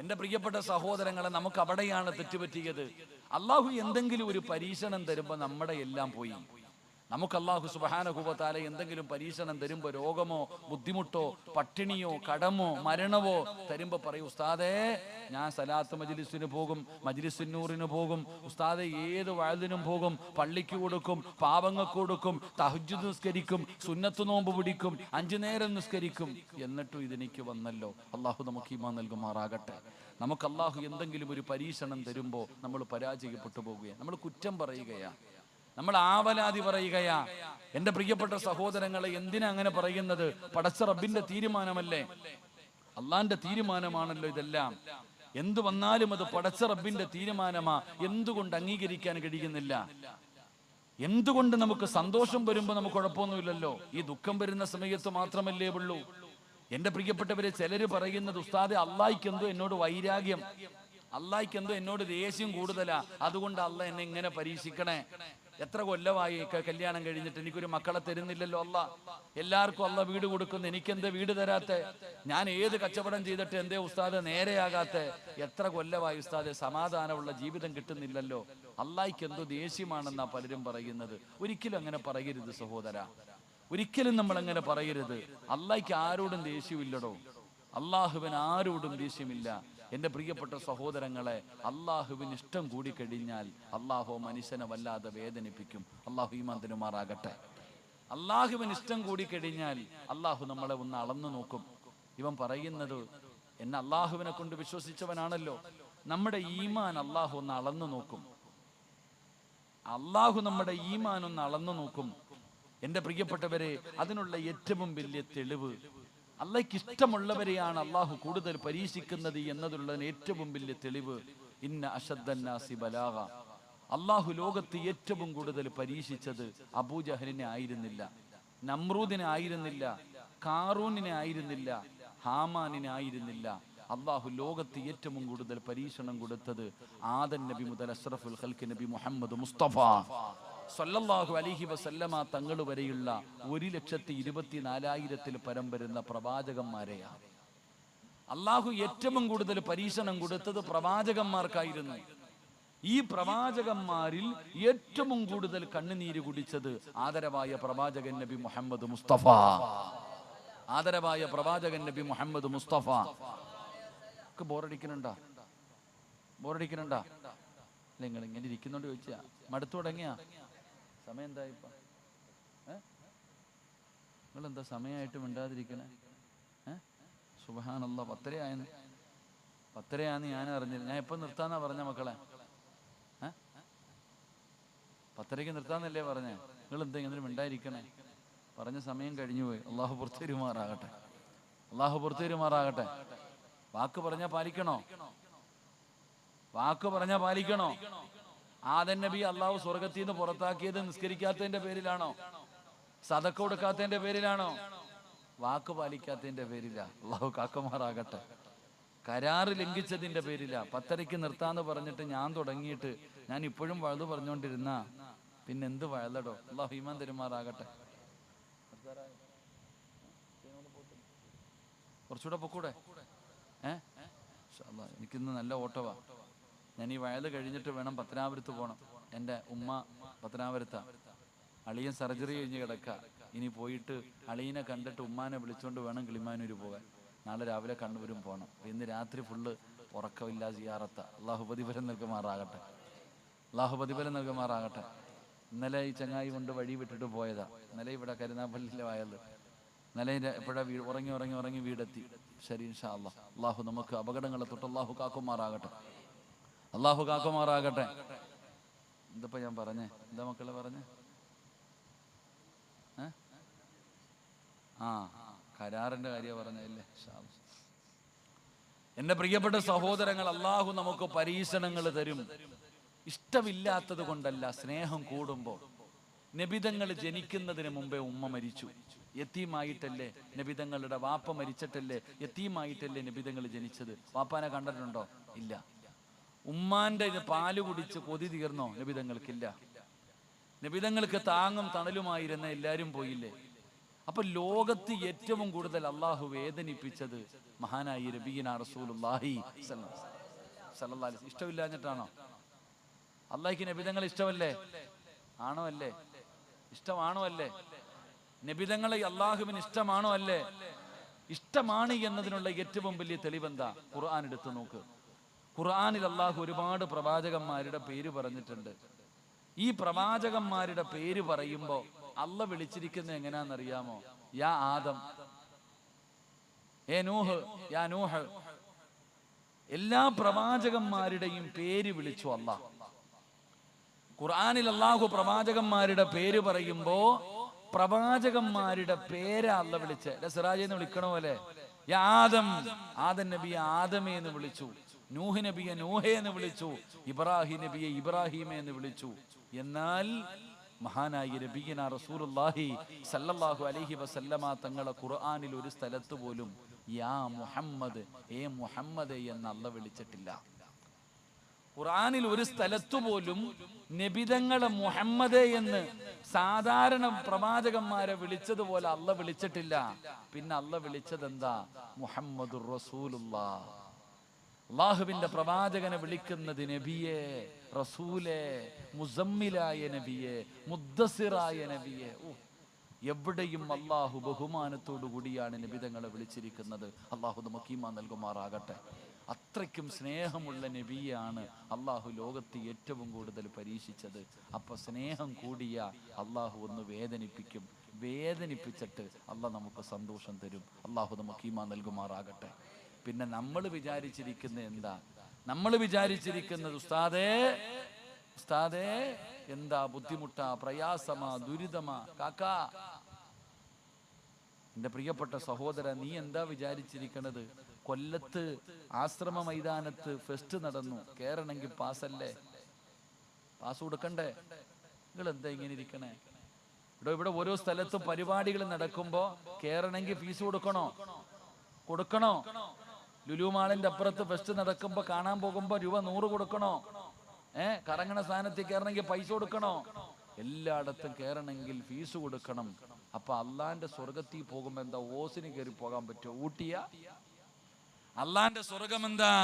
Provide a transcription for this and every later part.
എൻ്റെ പ്രിയപ്പെട്ട സഹോദരങ്ങളെ, നമുക്ക് അവിടെയാണ് തെറ്റുപറ്റിയത്. അള്ളാഹു എന്തെങ്കിലും ഒരു പരീക്ഷണം തരുമ്പോൾ നമ്മുടെ എല്ലാം പോയി. നമുക്ക് അല്ലാഹു സുബ്ഹാനഹു വ തആല എന്തെങ്കിലും പരീക്ഷണം തരുമ്പോൾ, രോഗമോ ബുദ്ധിമുട്ടോ പട്ടിണിയോ കടമോ മരണമോ തരുമ്പോൾ പറയും, ഉസ്താദേ ഞാൻ സലാത്ത് മജ്ലിസിന് പോകും, മജ്ലിസുന്നൂറിന് പോകും, ഉസ്താദെ ഏത് വഅദിനും പോകും, പള്ളിക്ക് കൊടുക്കും, പാവങ്ങൾക്ക് കൊടുക്കും, തഹജ്ജുദ് നിസ്കരിക്കും, സുന്നത്ത് നോമ്പ് പിടിക്കും, 5 നേരം നിസ്കരിക്കും, എന്നിട്ടും ഇതെനിക്ക് വന്നല്ലോ. അള്ളാഹു നമുക്ക് ഈമാൻ നൽകുമാറാകട്ടെ. നമുക്ക് അള്ളാഹു എന്തെങ്കിലും ഒരു പരീക്ഷണം തരുമ്പോൾ നമ്മൾ പരാജയപ്പെട്ടു പോകുകയാണ്, നമ്മൾ കുറ്റം പറയുകയാണ്, നമ്മൾ ആവലാതി പറയുകയാ. എൻ്റെ പ്രിയപ്പെട്ട സഹോദരങ്ങളെ, എന്തിനാ അങ്ങനെ പറയുന്നത്? പടച്ച റബ്ബിന്റെ തീരുമാനമല്ലേ, അള്ളാന്റെ തീരുമാനമാണല്ലോ ഇതെല്ലാം. എന്തു വന്നാലും അത് പടച്ച റബ്ബിന്റെ തീരുമാനമാ. എന്തുകൊണ്ട് അംഗീകരിക്കാൻ കഴിയുന്നില്ല? എന്തുകൊണ്ട് നമുക്ക് സന്തോഷം വരുമ്പോൾ നമുക്ക് കുഴപ്പമൊന്നുമില്ലല്ലോ, ഈ ദുഃഖം വരുന്ന സമയത്ത് മാത്രമല്ലേ ഉള്ളൂ? എൻ്റെ പ്രിയപ്പെട്ടവരെ, ചിലര് പറയുന്നത്, ഉസ്താദെ അള്ളാഹിക്കെന്തോ എന്നോട് വൈരാഗ്യം, അള്ളാഹിക്കെന്തോ എന്നോട് ദേഷ്യം കൂടുതലാ, അതുകൊണ്ട് അള്ളാഹ് എന്നെ ഇങ്ങനെ പരീക്ഷിക്കണേ. എത്ര കൊല്ലമായി കല്യാണം കഴിഞ്ഞിട്ട് എനിക്കൊരു മക്കളെ തരുന്നില്ലല്ലോ അള്ളാഹ്. എല്ലാവർക്കും അള്ളാഹ് വീട് കൊടുക്കുന്നു, എനിക്കെന്തേ വീട് തരാത്തെ? ഞാൻ ഏത് കച്ചവടം ചെയ്തിട്ട് എന്തേ ഉസ്താദ് നേരെയാകാത്തെ? എത്ര കൊല്ലമായി ഉസ്താദെ സമാധാനമുള്ള ജീവിതം കിട്ടുന്നില്ലല്ലോ. അള്ളാഹിക്ക് എന്തോ ദേഷ്യമാണെന്നാ പലരും പറയുന്നത്. ഒരിക്കലും അങ്ങനെ പറയരുത് സഹോദര, ഒരിക്കലും നമ്മൾ അങ്ങനെ പറയരുത്. അള്ളാഹിക്ക് ആരോടും ദേഷ്യമില്ലടോ, അള്ളാഹുവിന് ആരോടും ദേഷ്യമില്ല. എൻ്റെ പ്രിയപ്പെട്ട സഹോദരങ്ങളെ, അള്ളാഹുവിന് ഇഷ്ടം കൂടിക്കഴിഞ്ഞാൽ അള്ളാഹു മനുഷ്യനെ വല്ലാതെ വേദനിപ്പിക്കും. അള്ളാഹു ഈമാൻ തരുമാറാകട്ടെ. അള്ളാഹുവിന് ഇഷ്ടം കൂടിക്കഴിഞ്ഞാൽ അള്ളാഹു നമ്മളെ ഒന്ന് അളന്നു നോക്കും. ഇവൻ പറയുന്നത് എന്നെ അള്ളാഹുവിനെ കൊണ്ട് വിശ്വസിച്ചവനാണല്ലോ. നമ്മുടെ ഈമാൻ അള്ളാഹു ഒന്ന് അളന്നു നോക്കും. അള്ളാഹു നമ്മുടെ ഈമാൻ ഒന്ന് അളന്നു നോക്കും. എൻ്റെ പ്രിയപ്പെട്ടവരെ, അതിനുള്ള ഏറ്റവും വലിയ തെളിവ്, അള്ളാഹ്ക്ക് ഇഷ്ടമുള്ളവരെയാണ് അള്ളാഹു കൂടുതൽ പരീക്ഷിക്കുന്നത് എന്നതുള്ളതിന് ഏറ്റവും വലിയ തെളിവ്, ഇന്ന അശദ്ദന്നാസി ബലാഗ. അള്ളാഹു ലോകത്ത് ഏറ്റവും കൂടുതൽ പരീക്ഷിച്ചത് അബൂജഹലിനെ ആയിരുന്നില്ല, നമ്രൂദിനെ ആയിരുന്നില്ല, കാറൂനിനെ ആയിരുന്നില്ല, ഹാമാനിനെ ആയിരുന്നില്ല. അള്ളാഹു ലോകത്ത് ഏറ്റവും കൂടുതൽ പരീക്ഷണം കൊടുത്തത് ആദം നബി മുതൽ അഷ്റഫുൽ ഖൽഖ് നബി മുഹമ്മദ് മുസ്തഫ സല്ലല്ലാഹു അലൈഹി വസല്ലമ തങ്ങൾ വരെയുള്ള 1,24,000 പരം വരുന്ന പ്രവാചകന്മാരെയാണ്. അള്ളാഹു ഏറ്റവും കൂടുതൽ പരീക്ഷണം കൊടുത്തത് പ്രവാചകന്മാർക്കായിരുന്നു. ഈ പ്രവാചകന്മാരിൽ ഏറ്റവും കൂടുതൽ കണ്ണുനീര് കുടിച്ചത് ആദരവായ പ്രവാചകൻ നബി മുഹമ്മദ് മുസ്തഫ. ആദരവായ പ്രവാചകൻ നബി മുഹമ്മദ് മുസ്തഫ. ബോറടിക്കുന്നുണ്ടാ? ബോറടിക്കുന്നുണ്ടാ? നിങ്ങൾ ഇങ്ങനെ ഇരിക്കുന്നോണ്ട് ചോദിച്ചാ, മടുത്തു തുടങ്ങിയാ? സമയം എന്താ ഇപ്പൊ? നിങ്ങളെന്താ സമയമായിട്ട് മിണ്ടാതിരിക്കണേ? സുബ്ഹാനല്ലാഹ്, 10:30 10:30 ഞാൻ അറിഞ്ഞില്ല. ഞാൻ എപ്പോൾ നിർത്താന്നാ പറഞ്ഞ മക്കളെ? 10:30 നിർത്താന്നല്ലേ പറഞ്ഞേ? നിങ്ങൾ എന്താ ഇങ്ങനെ മിണ്ടായിരിക്കണേ? പറഞ്ഞ സമയം കഴിഞ്ഞു പോയി. അള്ളാഹു പുറത്തുവരുമാറാകട്ടെ, അള്ളാഹു പുറത്തുവരുമാറാകട്ടെ. വാക്ക് പറഞ്ഞാൽ പാലിക്കണോ? വാക്ക് പറഞ്ഞാൽ പാലിക്കണോ? ആദം നബി അള്ളാഹു സ്വർഗത്തിൽ നിന്ന് പുറത്താക്കിയത് നിസ്കരിക്കാത്തതിന്റെ പേരിലാണോ? സദക്ക കൊടുക്കാത്തതിന്റെ പേരിലാണോ? വാക്ക് പാലിക്കാത്തതിന്റെ പേരിലാ. അള്ളാഹു കാക്കുമാറാകട്ടെ. കരാറ് ലംഘിച്ചതിന്റെ പേരിലാ. 10:30 നിർത്താന്ന് പറഞ്ഞിട്ട് ഞാൻ തുടങ്ങിയിട്ട് ഞാൻ ഇപ്പോഴും വഴുതു പറഞ്ഞുകൊണ്ടിരുന്ന പിന്നെ എന്ത് വഴുതടോ? അള്ളാഹു ഈമാൻ തരുമാറാകട്ടെ. കുറച്ചുകൂടെ പൊക്കൂടെ? എനിക്കിന്ന് നല്ല ഓട്ടവാ. ഞാൻ ഈ വയത് കഴിഞ്ഞിട്ട് വേണം പത്തനാപുരത്ത് പോകണം. എൻ്റെ ഉമ്മ പത്തനാപുരത്താ. അളിയൻ സർജറി കഴിഞ്ഞ് കിടക്കുക. ഇനി പോയിട്ട് അളിയനെ കണ്ടിട്ട് ഉമ്മാനെ വിളിച്ചുകൊണ്ട് വേണം കിളിമാനൂർ പോകാൻ. നാളെ രാവിലെ കണ്ണൂരും പോകണം. ഇന്ന് രാത്രി ഫുള്ള് ഉറക്കമില്ല, സിയാറത്ത. അള്ളാഹു പ്രതിഫലം നൽകുമാറാകട്ടെ, അള്ളാഹു പ്രതിഫലം നൽകുമാറാകട്ടെ. ഇന്നലെ ഈ ചങ്ങായി കൊണ്ട് വഴി വിട്ടിട്ട് പോയതാ. ഇന്നലെ ഇവിടെ കരുനാപ്പള്ളിയിലെ വയല്. ഇന്നലെ എപ്പോഴാ ഉറങ്ങി വീടെത്തി. ശരി, ഇൻഷാ അല്ലാഹ്. അള്ളാഹു നമുക്ക് അപകടങ്ങളെ തൊട്ട് അള്ളാഹു കാക്കുമാറാകട്ടെ, അള്ളാഹു കാക്കുമാറാകട്ടെ. എന്തപ്പോ ഞാൻ പറഞ്ഞേ? എന്താ മക്കളെ പറഞ്ഞേ? കരാറിന്റെ കാര്യം പറഞ്ഞല്ലേ? എന്റെ പ്രിയപ്പെട്ട സഹോദരങ്ങൾ, അള്ളാഹു നമുക്ക് പരീക്ഷണങ്ങൾ തരും. ഇഷ്ടമില്ലാത്തത് കൊണ്ടല്ല, സ്നേഹം കൂടുമ്പോൾ. നബിതങ്ങൾ ജനിക്കുന്നതിന് മുമ്പേ ഉമ്മ മരിച്ചു. യത്തീമായിട്ടല്ലേ നബിതങ്ങളുടെ വാപ്പ മരിച്ചിട്ടല്ലേ, യത്തീമായിട്ടല്ലേ നബിതങ്ങൾ ജനിച്ചത്. വാപ്പാനെ കണ്ടിട്ടുണ്ടോ? ഇല്ല. ഉമ്മാന്റെ പാല് കുടിച്ച് കൊതി തീർന്നോ? നബിതങ്ങൾക്കില്ല. നബിതങ്ങൾക്ക് താങ്ങും തണലുമായിരുന്ന എല്ലാവരും പോയില്ലേ? അപ്പൊ ലോകത്ത് ഏറ്റവും കൂടുതൽ അള്ളാഹു വേദനിപ്പിച്ചത് മഹാനായി നബിയിന റസൂലുള്ളാഹി സ്വല്ലല്ലാഹു അലൈഹി വസല്ലം. ഇഷ്ടമില്ലാഞ്ഞിട്ടാണോ? അള്ളാഹിക്ക് നബിതങ്ങൾ ഇഷ്ടമല്ലേ? ആണോ അല്ലേ? ഇഷ്ടമാണോ അല്ലേ? നബിതങ്ങളെ അള്ളാഹുവിന് ഇഷ്ടമാണോ അല്ലേ? ഇഷ്ടമാണ് എന്നതിനുള്ള ഏറ്റവും വലിയ തെളിവെന്താ? ഖുർആൻ എടുത്തു നോക്ക്. ഖുർആനിൽ അള്ളാഹു ഒരുപാട് പ്രവാചകന്മാരുടെ പേര് പറഞ്ഞിട്ടുണ്ട്. ഈ പ്രവാചകന്മാരുടെ പേര് പറയുമ്പോ അള്ള വിളിച്ചിരിക്കുന്നത് എങ്ങനെയാണെന്നറിയാമോ? യാ ആദം, ഏ നൂഹ്, യാ നൂഹ്. എല്ലാ പ്രവാചകന്മാരുടെയും പേര് വിളിച്ചു അള്ളാഹ്. ഖുർആനിൽ അള്ളാഹു പ്രവാചകന്മാരുടെ പേര് പറയുമ്പോ പ്രവാചകന്മാരുടെ പേരാ അള്ള വിളിച്ച്. സിറാജ് എന്ന് വിളിക്കണ പോലെ യാ ആദം, ആദം നബിയെ ആദമേ എന്ന് വിളിച്ചു. നൂഹ് നബിയെ നൂഹേ എന്ന് വിളിച്ചു. ഇബ്രാഹിം നബിയെ ഇബ്രാഹിമേ എന്ന് വിളിച്ചു. എന്നാൽ മഹാനായ നബിയിന റസൂലുള്ളാഹി സല്ലല്ലാഹു അലൈഹി വസല്ലമ തങ്ങളെ ഖുർആനിൽ ഒരു സ്ഥലത്ത് പോലും യാ മുഹമ്മദ്, ഏ മുഹമ്മദ് എന്ന് അള്ള വിളിച്ചിട്ടില്ല. ഖുർആനിൽ ഒരു സ്ഥലത്തു പോലും നബിതങ്ങളെ മുഹമ്മദ് എന്ന് സാധാരണ പ്രവാചകന്മാരെ വിളിച്ചതുപോലെ അള്ള വിളിച്ചിട്ടില്ല. പിന്നെ അള്ള വിളിച്ചത് എന്താ? മുഹമ്മദുർ റസൂലുള്ളാഹ്. അള്ളാഹുവിന്റെ പ്രവാചകനെ വിളിക്കുന്നത് നബിയെ, റസൂലെ, മുസമ്മിലായ നബിയെ, മുദ്ദസിറായ നബിയെ. എവിടെയും അള്ളാഹു ബഹുമാനത്തോടു കൂടിയാണ് നബിതങ്ങളെ വിളിച്ചിരിക്കുന്നത്. അള്ളാഹു നമുക്ക് ഈമാൻ നൽകുമാറാകട്ടെ. അത്രയ്ക്കും സ്നേഹമുള്ള നബിയാണ് അള്ളാഹു ലോകത്ത് ഏറ്റവും കൂടുതൽ പരീക്ഷിച്ചത്. അപ്പൊ സ്നേഹം കൂടിയ അള്ളാഹു ഒന്ന് വേദനിപ്പിക്കും. വേദനിപ്പിച്ചിട്ട് അള്ളാഹ് നമുക്ക് സന്തോഷം തരും. അള്ളാഹു നമുക്ക് ഈമാൻ നൽകുമാറാകട്ടെ. പിന്നെ നമ്മൾ വിചാരിച്ചിരിക്കുന്നത് എന്താ? നമ്മൾ വിചാരിച്ചിരിക്കുന്നത് ഉസ്താദേ എന്താ ബുദ്ധിമുട്ടാ, പ്രയാസമാ, ദുരിതമാ. കാക്കാ, എന്റെ പ്രിയപ്പെട്ട സഹോദര, നീ എന്താ വിചാരിച്ചിരിക്കണത്? കൊല്ലത്ത് ആശ്രമ മൈതാനത്ത് ഫെസ്റ്റ് നടന്നു, കേറണമെങ്കിൽ പാസ്സല്ലേ? പാസ് കൊടുക്കണ്ടേ? നിങ്ങൾ എന്താ ഇങ്ങനെ ഇരിക്കണേ? ഇവിടെ ഓരോ സ്ഥലത്തും പരിപാടികൾ നടക്കുമ്പോ കേറണമെങ്കിൽ ഫീസ് കൊടുക്കണോ? ലുലു മാളിന്റെ അപ്പുറത്ത് ഫെസ്റ്റ് നടക്കുമ്പോ കാണാൻ പോകുമ്പോ രൂപ 100 കൊടുക്കണോ? കറങ്ങണ സ്ഥാനത്ത് കയറണമെങ്കിൽ പൈസ കൊടുക്കണോ? എല്ലായിടത്തും കയറണമെങ്കിൽ ഫീസ് കൊടുക്കണം. അപ്പൊ അള്ളാന്റെ സ്വർഗത്തിൽ പോകുമ്പോ എന്താ ഓസിന് കയറി പോകാൻ പറ്റുമോ? ഊട്ടിയ അള്ളാന്റെ സ്വർഗം എന്താ?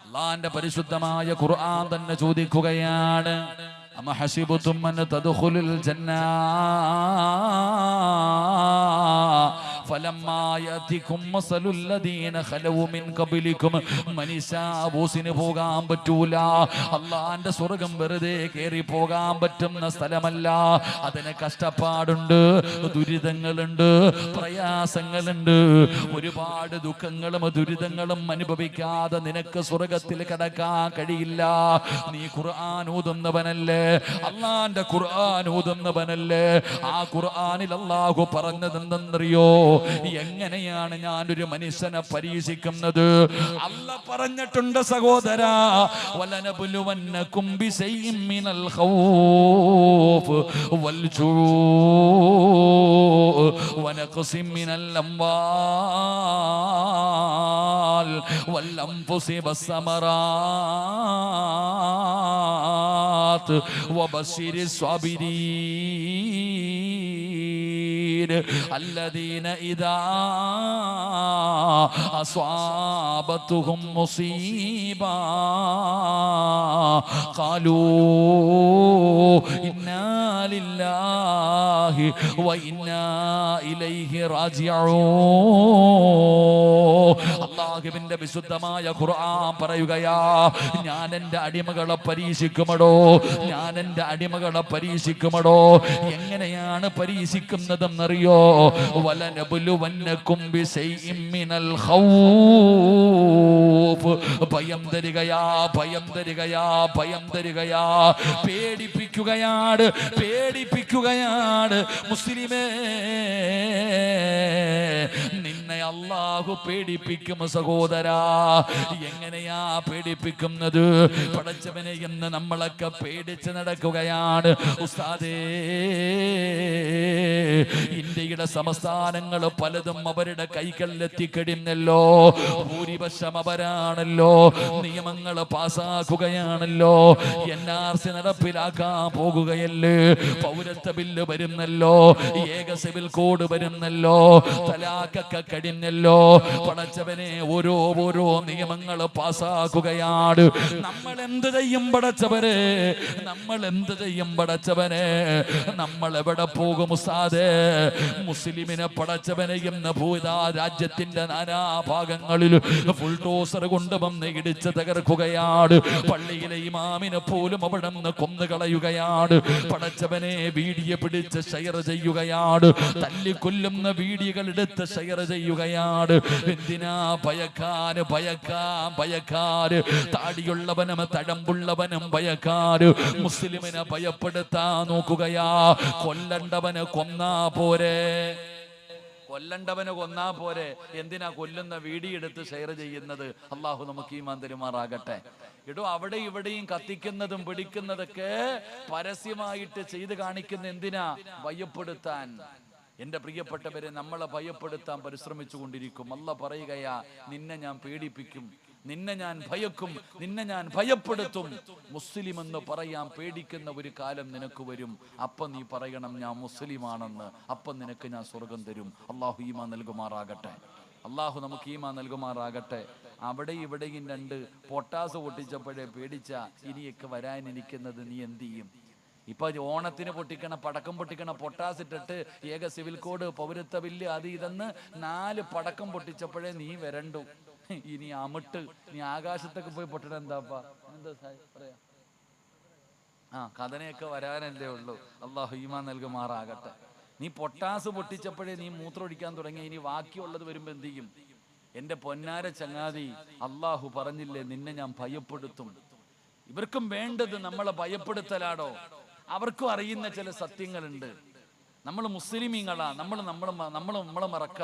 അള്ളാന്റെ പരിശുദ്ധമായ ഖുർആൻ തന്നെ ചോദിക്കുകയാണ്, അമ ഹസിബതും അൻ തദ്ഖുലുൽ ജന്ന ഫലമ്മാ യതികും മസലുൽ ലദീന ഖലൂ മിൻ ഖബലികും. മനിസാബൂസിന് പോകാൻ പറ്റൂല. അള്ളാന്റെ സ്വർഗം വെറുതെ കയറി പോകാൻ പറ്റുന്ന സ്ഥലമല്ല. അതിന് കഷ്ടപ്പാടുണ്ട്, ദുരിതങ്ങളുണ്ട്, പ്രയാസങ്ങളുണ്ട്. ഒരുപാട് ദുഃഖങ്ങളും ദുരിതങ്ങളും അനുഭവിക്കാതെ നിനക്ക് സ്വർഗത്തിൽ കടക്കാൻ കഴിയില്ല. നീ ഖുർആൻ ഓതുന്നവനല്ലേ? അള്ളാന്റെ ഖുർആൻ ഓതുന്നവനല്ലേ? ആ ഖുർആനിൽ അല്ലാഹു പറഞ്ഞതെന്തെന്നറിയോ? എങ്ങനെയാണ് ഞാനൊരു മനുഷ്യനെ പരീക്ഷിക്കുന്നത്? അല്ലാഹ് പറഞ്ഞിട്ടുണ്ട് സഹോദരാ, വലനബ്ലുവന്നകും ബിശൈഇൻ മിനൽ ഖൗഫ് വൽ ജൂഅ് വനഖസിൻ മിനൽ അംവാൽ വൽ അൻഫുസി വസ്സമറാത്ത് വബശ്ശിരിസ് സ്വാബിരീൻ الذين إذا أصابتهم مصيبة قالوا إنا لله وإنا إليه راجعون. അല്ലാഹുവിന്റെ വിശുദ്ധമായ ഖുർആൻ പറയുകയാ, ഞാൻ എൻ്റെ അടിമകളെ പരീക്ഷിക്കുമടോ. എങ്ങനെയാണ് പരീക്ഷിക്കുന്നതെന്നറിയോ? വലനബ്ലുവന്നകും ബിശൈഇൻ മിനൽ ഖൗഫ്. ഭയം തരികയാ, പേടിപ്പിക്കുകയാണ് മുസ്ലിമേ. നിന്നെ അല്ലാഹു പേടിപ്പിക്കും സഹോദരാ. എങ്ങനെയാ പേടിപ്പിക്കുന്നത്? പടച്ചവനെ എന്ന് നമ്മളൊക്കെ പേടിച്ച് നടക്കുകയാണ് ഉസ്താദേ. ഇന്ത്യയുടെ സംസ്ഥാനങ്ങൾ പലതും അവരുടെ കൈകളിലെത്തിക്കഴിഞ്ഞല്ലോ. ഭൂരിപക്ഷം അവരാണല്ലോ. നിയമങ്ങൾ പാസാക്കുകയാണല്ലോ. NRC നടപ്പിലാക്കാൻ പോകുകയല്ലേ. പൗരത്വ ബില്ല് വരുന്നല്ലോ. ഏക സിവിൽ കോഡ് വരുന്നല്ലോ. തലാഖൊക്കെ കഴിഞ്ഞല്ലോ. പടച്ചവനെ ഓരോ നിയമങ്ങൾ പാസാക്കുകയാണ്. നമ്മൾ എന്ത് ചെയ്യും പടച്ചവനെ? നമ്മൾ എന്ത് ചെയ്യും പടച്ചവനെ? നമ്മൾ എവിടെ പോകും ഉസ്താദേ? മുസ്ലിമിനെ പടച്ചവനെ എന്ന് ഭൂതാ രാജ്യത്തിന്റെ നാനാഭാഗങ്ങളിൽ ബുൾഡോസർ കൊണ്ടുവന്ന് ഇടിച്ച് തകർക്കുകയാണ്. പള്ളിയിലെ ഇമാമിനെ പോലും അവിടെ നിന്ന് കൊന്നുകളയുകയാണ്. പടച്ചവനെ വീഡിയോ പിടിച്ച് ഷെയർ ചെയ്യുകയാണ്. തല്ലിക്കൊല്ലുന്ന വീഡിയോകൾ എടുത്ത് ഷെയർ ചെയ്യുകയാണ്. എന്തിനാ? ഭയക്കാര് താടിയുള്ളവനും തഴമ്പുള്ളവനും ഭയക്കാര് മുസ്ലിമിനെ ഭയപ്പെടുത്താൻ നോക്കുകയാ. കൊല്ലണ്ടവന് കൊന്നാ പോരെ. എന്തിനാ കൊല്ലുന്ന വീഡിയോ എടുത്ത് ഷെയർ ചെയ്യുന്നത്? അള്ളാഹു നമുക്ക് ഈമാൻ തരുമാറാകട്ടെ. ഇടോ അവിടെ ഇവിടെയും കത്തിക്കുന്നതും പിടിക്കുന്നതൊക്കെ പരസ്യമായിട്ട് ചെയ്ത് കാണിക്കുന്ന എന്തിനാ? ഭയപ്പെടുത്താൻ. എന്റെ പ്രിയപ്പെട്ടവരെ, നമ്മളെ ഭയപ്പെടുത്താൻ പരിശ്രമിച്ചു കൊണ്ടിരിക്കും. അല്ലാഹ് പറയുകയാ, നിന്നെ ഞാൻ പേടിപ്പിക്കും, നിന്നെ ഞാൻ ഭയക്കും, നിന്നെ ഞാൻ ഭയപ്പെടുത്തും. മുസ്ലിം എന്ന് പറയാൻ പേടിക്കുന്ന ഒരു കാലം നിനക്ക് വരും. അപ്പം നീ പറയണം ഞാൻ മുസ്ലിമാണെന്ന്. അപ്പം നിനക്ക് ഞാൻ സ്വർഗം തരും. അള്ളാഹു ഈമാൻ നൽകുമാറാകട്ടെ. അള്ളാഹു നമുക്ക് ഈമാൻ നൽകുമാറാകട്ടെ. അവിടെ ഇവിടെയും രണ്ട് പൊട്ടാസ് പൊട്ടിച്ചപ്പോഴേ പേടിച്ച ഇനിയൊക്കെ വരാനിരിക്കുന്നത് നീ എന്ത് ചെയ്യും? ഇപ്പൊ ഓണത്തിന് പടക്കം പൊട്ടിക്കണ പൊട്ടാസ് ഇട്ടിട്ട് ഏക സിവിൽ കോഡ്, പൗരത്വ ബില്ല്, അത് ഇതെന്ന് 4 പടക്കം പൊട്ടിച്ചപ്പോഴേ നീ വരണ്ടു. ഇനി അമിട്ട് നീ ആകാശത്തൊക്കെ പോയി പൊട്ടണ എന്താപ്പാ? എന്താ പറയാ? കഥനയൊക്കെ വരാനല്ലേ ഉള്ളൂ. അള്ളാഹു ഈമാൻ നൽകുമാറാകട്ടെ. നീ പൊട്ടാസ് പൊട്ടിച്ചപ്പോഴേ നീ മൂത്രമൊഴിക്കാൻ തുടങ്ങി. ഇനി ബാക്കിയുള്ളത് വരുമ്പോ എന്ത് ചെയ്യും? എന്റെ പൊന്നാര ചങ്ങാതി, അള്ളാഹു പറഞ്ഞില്ലേ നിന്നെ ഞാൻ ഭയപ്പെടുത്തും. ഇവർക്കും വേണ്ടത് നമ്മളെ ഭയപ്പെടുത്തലാടോ. അവർക്കും അറിയുന്ന ചില സത്യങ്ങളുണ്ട്. നമ്മൾ മുസ്ലിമീങ്ങളാ. നമ്മളെ മറക്ക.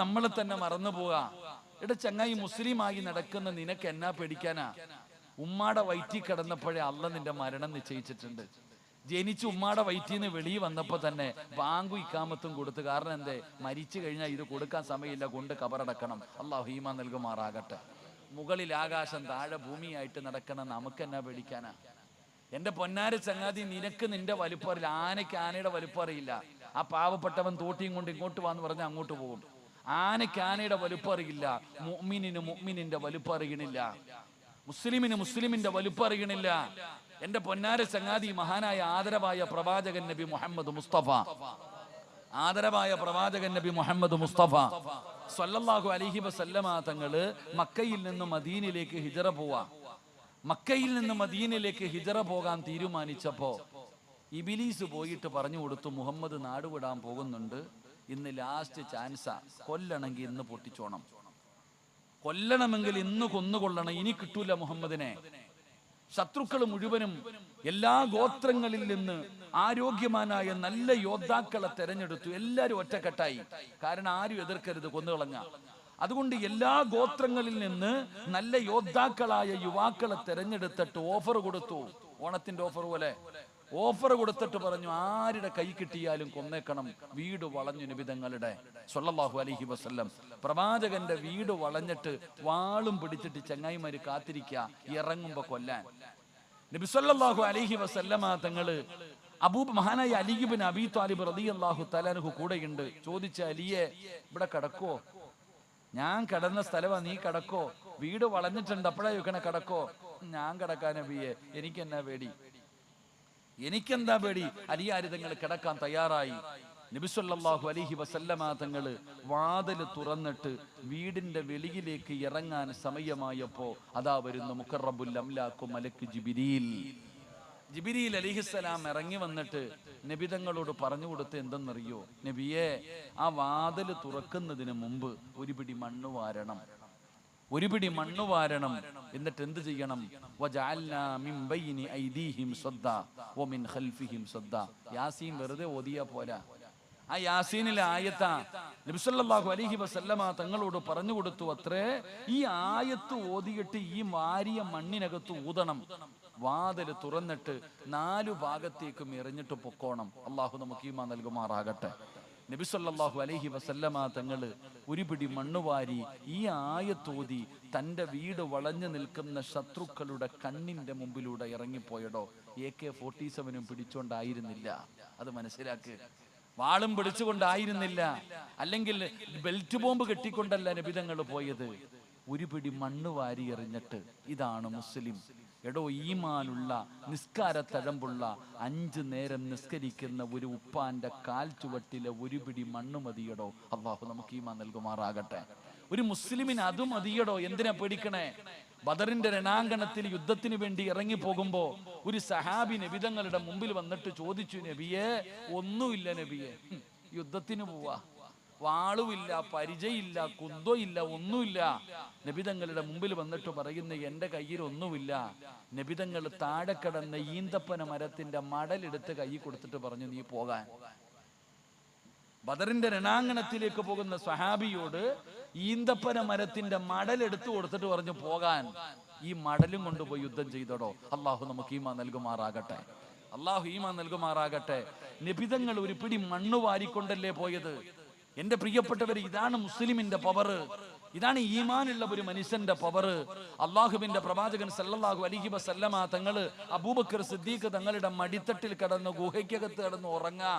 നമ്മളെ തന്നെ മറന്നു പോകാ. ചങ്ങായി, മുസ്ലിമായി നടക്കുന്ന നിനക്ക് എന്നാ പേടിക്കാനാ? ഉമ്മാടെ വയറ്റിൽ കിടന്നപ്പോഴേ അള്ളാഹ് നിന്റെ മരണം നിശ്ചയിച്ചിട്ടുണ്ട്. ജനിച്ച് ഉമ്മാടെ വയറ്റിൽ നിന്ന് വെളിയിൽ വന്നപ്പോ തന്നെ ബാങ്കും ഇക്കാമത്തും കൊടുത്തു. കാരണം എന്തേ? മരിച്ചു കഴിഞ്ഞാൽ ഇത് കൊടുക്കാൻ സമയമില്ല, കൊണ്ട് കബറടക്കണം. അള്ളാഹു ഈമാൻ നൽകുമാറാകട്ടെ. മുകളിൽ ആകാശം, താഴെ ഭൂമിയായിട്ട് നടക്കണ നമുക്ക് എന്നാ പേടിക്കാനാ? എന്റെ പൊന്നാര ചങ്ങാതി, നിനക്ക് നിന്റെ വലുപ്പം അറിയില്ല. ആനയ്ക്ക് ആനയുടെ വലുപ്പം അറിയില്ല. ആ പാവപ്പെട്ടവൻ തോട്ടിയും കൊണ്ട് ഇങ്ങോട്ട് വാന്ന് പറഞ്ഞാൽ അങ്ങോട്ട് പോകും. ആനയ്ക്ക് ആനയുടെ വലുപ്പം അറിയില്ല. മുഅ്മിനിന്റെ വലുപ്പം അറിയണില്ല. മുസ്ലിമിന്റെ വലുപ്പം അറിയണില്ല. എന്റെ പൊന്നാര ചങ്ങാതി, മഹാനായ ആദരവായ പ്രവാചകൻ നബി മുഹമ്മദ് മുസ്തഫ സ്വല്ലല്ലാഹു അലൈഹി വസല്ലമ തങ്ങള് മക്കയിൽ നിന്ന് മദീനയിലേക്ക് ഹിജറ പോവാ. മക്കയിൽ നിന്ന് മദീനയിലേക്ക് ഹിജറ പോകാൻ തീരുമാനിച്ചപ്പോ ഇബിലീസ് പോയിട്ട് പറഞ്ഞു കൊടുത്തു, മുഹമ്മദ് നാടുവിടാൻ പോകുന്നുണ്ട്, ഇന്ന് ലാസ്റ്റ് ചാൻസാ, കൊല്ലണമെങ്കിൽ ഇന്ന് പൊട്ടിച്ചോണം, കൊല്ലണമെങ്കിൽ ഇന്ന് കൊന്നുകൊള്ളണം, ഇനി കിട്ടൂല മുഹമ്മദിനെ. ശത്രുക്കൾ മുഴുവനും എല്ലാ ഗോത്രങ്ങളിൽ നിന്ന് ആരോഗ്യവാനായ നല്ല യോദ്ധാക്കളെ തെരഞ്ഞെടുത്തു. എല്ലാരും ഒറ്റക്കെട്ടായി. കാരണം ആരും എതിർക്കരുത്, കൊന്നുകളഞ്ഞ. അതുകൊണ്ട് എല്ലാ ഗോത്രങ്ങളിൽ നിന്ന് നല്ല യോദ്ധാക്കളായ യുവാക്കളെ തെരഞ്ഞെടുത്തിട്ട് ഓഫർ കൊടുത്തു. ഓണത്തിന്റെ ഓഫർ പോലെ ഓഫർ കൊടുത്തിട്ട് പറഞ്ഞു, ആരുടെ കൈ കിട്ടിയാലും കൊന്നേക്കണം. വീട് വളഞ്ഞു നബിതങ്ങളുടെ സ്വല്ലല്ലാഹു അലൈഹി വസല്ലം. പ്രവാചകന്റെ വീട് വളഞ്ഞിട്ട് വാളും പിടിച്ചിട്ട് ചങ്ങായിമാര് കാത്തിരിക്കുക, ഇറങ്ങുമ്പോ കൊല്ലാൻ. നബി സ്വല്ലല്ലാഹു അലൈഹി വസല്ലമ തങ്ങള് മഹാനായ അലി ഇബ്നു അബീ ത്വാലിബ് റളിയല്ലാഹു തആല അൻഹു കൂടെയുണ്ട്. ചോദിച്ച, അലിയെ ഇവിടെ കിടക്കോ? ഞാൻ കിടന്ന സ്ഥലമാ, നീ കിടക്കോ? വീട് വളഞ്ഞിട്ടുണ്ട്, അപ്പോഴാ ചോദിക്കണ കിടക്കോ? ഞാൻ കിടക്കാൻ നബിയെ, എനിക്കെന്നാ പേടി. അലിയാര് തങ്ങൾ കിടക്കാൻ തയ്യാറായി. നബി സല്ലല്ലാഹു അലൈഹി വസല്ലമ തങ്ങള് വാതില് തുറന്നിട്ട് വീടിന്റെ വെളിയിലേക്ക് ഇറങ്ങാൻ സമയമായപ്പോ അതാ വരുന്നു മുഖറബുൽ അംലാഖു മലക്ക് ജിബ്രീൽ അലൈഹിസ്സലാം ഇറങ്ങി വന്നിട്ട് നബി തങ്ങളോട് പറഞ്ഞു കൊടുത്ത് എന്തെന്നറിയോ? നബിയെ, ആ വാതില് തുറക്കുന്നതിന് മുമ്പ് ഒരു പിടി മണ്ണ് വാരണം. എന്നിട്ട് എന്ത് ചെയ്യണം? വജഅൽനാ മിൻ ബൈനി ഐദീഹിം സദ്ദ വമിൻ ഖൽഫിഹിം സദ്ദ. യാസീൻ വെറുതെ ഓതിയാ പോരാ. ആ യാസീനിലെ ആയത്താ നബി സല്ലല്ലാഹു അലൈഹി വസല്ലമ തങ്ങളോട് പറഞ്ഞു കൊടുത്തു അത്രേ, ഈ ആയത്ത് ഓതിയിട്ട് ഈ വാരിയ മണ്ണിനകത്ത് ഊതണം, വാതിൽ തുറന്നിട്ട് 4 ഭാഗത്തേക്കും എറിഞ്ഞിട്ട് പൊക്കോണം. അള്ളാഹു നമുക്ക് ഈമാൻ നൽകുമാറാകട്ടെ. നബി സല്ലല്ലാഹു അലൈഹി വസല്ലമ തങ്ങള് ഒരു പിടി മണ്ണുവാരി ഈ ആയത്തോതി തൻ്റെ വീട് വളഞ്ഞു നിൽക്കുന്ന ശത്രുക്കളുടെ കണ്ണിന്റെ മുമ്പിലൂടെ ഇറങ്ങിപ്പോയടോ. AK-47 പിടിച്ചോണ്ടായിരുന്നില്ല, അത് മനസ്സിലാക്ക്. വാളും പിടിച്ചുകൊണ്ടായിരുന്നില്ല, അല്ലെങ്കിൽ ബെൽറ്റ് ബോംബ് കെട്ടിക്കൊണ്ടല്ല നബിതങ്ങൾ പോയത്. ഒരു പിടി മണ്ണ് വാരി എറിഞ്ഞിട്ട്. ഇതാണ് മുസ്ലിം. എടോ, ഈമാനുള്ള നിസ്കാരത്തഴമ്പുള്ള 5 നേരം നിസ്കരിക്കുന്ന ഒരു ഉപ്പാന്റെ കാൽ ചുവട്ടിലെ ഒരു പിടി മണ്ണ് മതിയടോ. അള്ളാഹു നമുക്ക് ഈമാൻ നൽകുമാറാകട്ടെ. ഒരു മുസ്ലിമിന് അത് മതിയടോ. എന്തിനാ പേടിക്കണേ? ബദറിന്റെ രണാങ്കണത്തിൽ യുദ്ധത്തിന് വേണ്ടി ഇറങ്ങി പോകുമ്പോ ഒരു സഹാബി നബിതങ്ങളുടെ മുമ്പിൽ വന്നിട്ട് ചോദിച്ചു, നബിയെ, ഒന്നുമില്ല നബിയെ, യുദ്ധത്തിന് പോവാ, വാളുമില്ല, പരിചയില്ല, കുന്തമില്ല, ഒന്നുമില്ല. നബിതങ്ങളുടെ മുമ്പിൽ വന്നിട്ട് പറയുന്ന, എൻ്റെ കയ്യിൽ ഒന്നുമില്ല. നബിതങ്ങൾ താഴെ കിടന്ന ഈന്തപ്പന മരത്തിന്റെ മടലെടുത്ത് കൈ കൊടുത്തിട്ട് പറഞ്ഞു, നീ പോകാൻ. ബദറിന്റെ രണാങ്കണത്തിലേക്ക് പോകുന്ന സ്വഹാബിയോട് ഈന്തപ്പന മരത്തിന്റെ മടലെടുത്ത് കൊടുത്തിട്ട് പറഞ്ഞു പോകാൻ. ഈ മടലും കൊണ്ടുപോയി യുദ്ധം ചെയ്തോടോ. അള്ളാഹു നമുക്ക് ഈമാൻ നൽകുമാറാകട്ടെ. അള്ളാഹു ഈമാൻ നൽകുമാറാകട്ടെ. നബിതങ്ങൾ ഒരു പിടി മണ്ണ് വാരിക്കൊണ്ടല്ലേ പോയത്. എന്റെ പ്രിയപ്പെട്ടവർ, ഇതാണ് മുസ്ലിമിന്റെ പവർ. ഇതാണ് ഈമാനുള്ള ഒരു മനുഷ്യന്റെ പവർ. അള്ളാഹുവിന്റെ പ്രവാചകൻ സല്ലല്ലാഹു അലൈഹി വസല്ലമ തങ്ങള് അബൂബക്കർ സിദ്ദീഖ് തങ്ങളുടെ മടിത്തട്ടിൽ കിടന്ന് ഗുഹയ്ക്കകത്ത് കിടന്ന് ഉറങ്ങാ.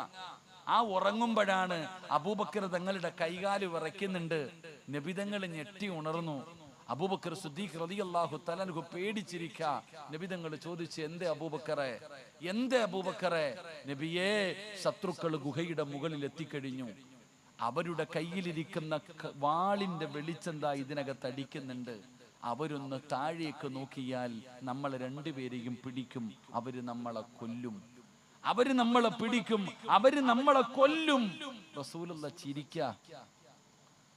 ആ ഉറങ്ങുമ്പോഴാണ് അബൂബക്കർ തങ്ങളുടെ കൈകാല് വിറയ്ക്കുന്നുണ്ട്. നബിതങ്ങൾ ഞെട്ടി ഉണർന്നു. അബൂബക്കർ സിദ്ദീഖ് റളിയല്ലാഹു തആല അൻഹു പേടിച്ചിരിക്ക. നബിതങ്ങൾ ചോദിച്ചു, എന്തേ അബൂബക്കറെ, എന്തേ അബൂബക്കറെ? നബിയേ, ശത്രുക്കൾ ഗുഹയുടെ മുകളിൽ എത്തിക്കഴിഞ്ഞു. അവരുടെ കയ്യിലിരിക്കുന്ന വാളിന്റെ വെളിച്ചെന്താ ഇതിനകത്ത് അടിക്കുന്നുണ്ട്. അവരൊന്ന് താഴേക്ക് നോക്കിയാൽ നമ്മൾ 2 പേരെയും പിടിക്കും. അവര് നമ്മളെ കൊല്ലും. അവര് നമ്മളെ പിടിക്കും, അവര് നമ്മളെ കൊല്ലും. റസൂലുള്ള ചിരിക്ക.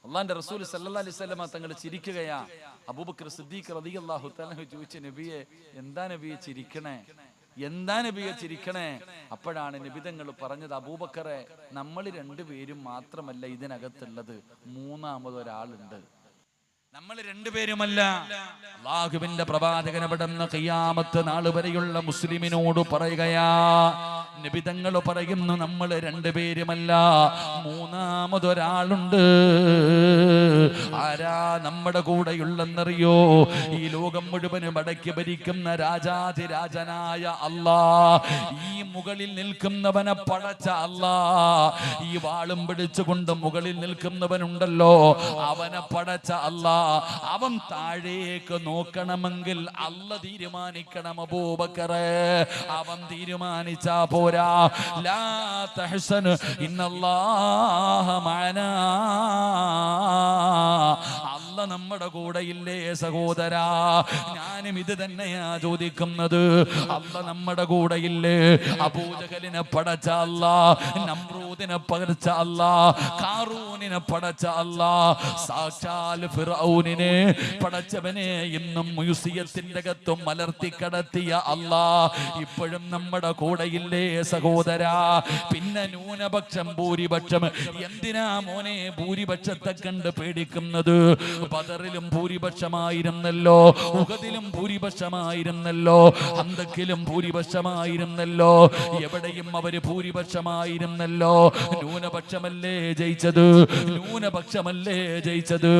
അള്ളാന്റെ റസൂൽ സല്ലല്ലാഹു അലൈഹി വസല്ലമ തങ്ങൾ ചിരിക്കുകയാ. അബൂബക്കർ സിദ്ദീഖ് റളിയല്ലാഹു തആല ചോദിച്ചു, നബിയെ, എന്താ നബിയെ ചിരിക്കണേ, എന്താ നബിയെ ചിരിക്കണേ? അപ്പോഴാണ് നബിതങ്ങൾ പറഞ്ഞത്, അബൂബക്കറെ, നമ്മൾ 2 പേരും മാത്രമല്ല ഇതിനകത്തുള്ളത്, മൂന്നാമതൊരാളുണ്ട്. നമ്മൾ 2 പേരുമല്ല. അല്ലാഹുവിന്റെ പ്രവാചകൻ അവിടുന്ന് ഖിയാമത്ത് നാൾ വരെയുള്ള മുസ്ലിമിനോട് പറയുകയാ. നബിതങ്ങൾ പറയുന്നു, നമ്മൾ 2 പേരുമല്ല, മൂന്നാമതൊരാളുണ്ട്. ആരാ നമ്മുടെ കൂടെയുള്ളെന്നറിയോ? ഈ ലോകം മുഴുവനും അടക്കി ഭരിക്കുന്ന രാജാതിരാജനായ അല്ലാ, ഈ മുകളിൽ നിൽക്കുന്നവനെ പടച്ച അല്ലാ, ഈ വാളും പിടിച്ചുകൊണ്ട് മുകളിൽ നിൽക്കുന്നവനുണ്ടല്ലോ, അവനെ പടച്ച അല്ലാ, അവൻ താഴേക്ക് നോക്കണമെങ്കിൽ അല്ല തീരുമാനിക്കണം. അബൂബക്കറെ, അവൻ തീരുമാനിച്ചാ പോരാ. ലാ തഹ്സൻ ഇന്നല്ലാഹ മഅനാ, അല്ല നമ്മുടെ കൂടെ ഇല്ലേ സഹോദരാ? ഞാനും ഇത് തന്നെയാ ചോദിക്കുന്നത്. അല്ല നമ്മുടെ കൂടെ ഇല്ലേ? അബൂജഹലിനെ പടച്ച അല്ലാ, നമ്രൂദിനെ പടച്ച അല്ലാ, ഖാറൂനിനെ പടച്ച അല്ലാ, സാക്ഷാൽ ഫിർഔനിനെ പടച്ചവനെ ഇന്നും മ്യൂസിയത്തിന്റെ അകത്തും മലർത്തി കടത്തിയ അല്ലാ ഇപ്പോഴും നമ്മുടെ കൂടെയില്ലേ സഹോദരാ? പിന്നെ ന്യൂനപക്ഷം ഭൂരിപക്ഷം, എന്തിനാ മോനെ ഭൂരിപക്ഷത്തെ കണ്ട് പേടിക്കുന്നത്? ബദറിലും ഭൂരിപക്ഷമായിരുന്നല്ലോ, ഉഹദിലും ഭൂരിപക്ഷമായിരുന്നല്ലോ, ഹന്തക്കിലും ഭൂരിപക്ഷമായിരുന്നല്ലോ, എവിടെയും അവര് ഭൂരിപക്ഷമായിരുന്നല്ലോ. ന്യൂനപക്ഷമല്ലേ ജയിച്ചത്? ന്യൂനപക്ഷമല്ലേ ജയിച്ചത്?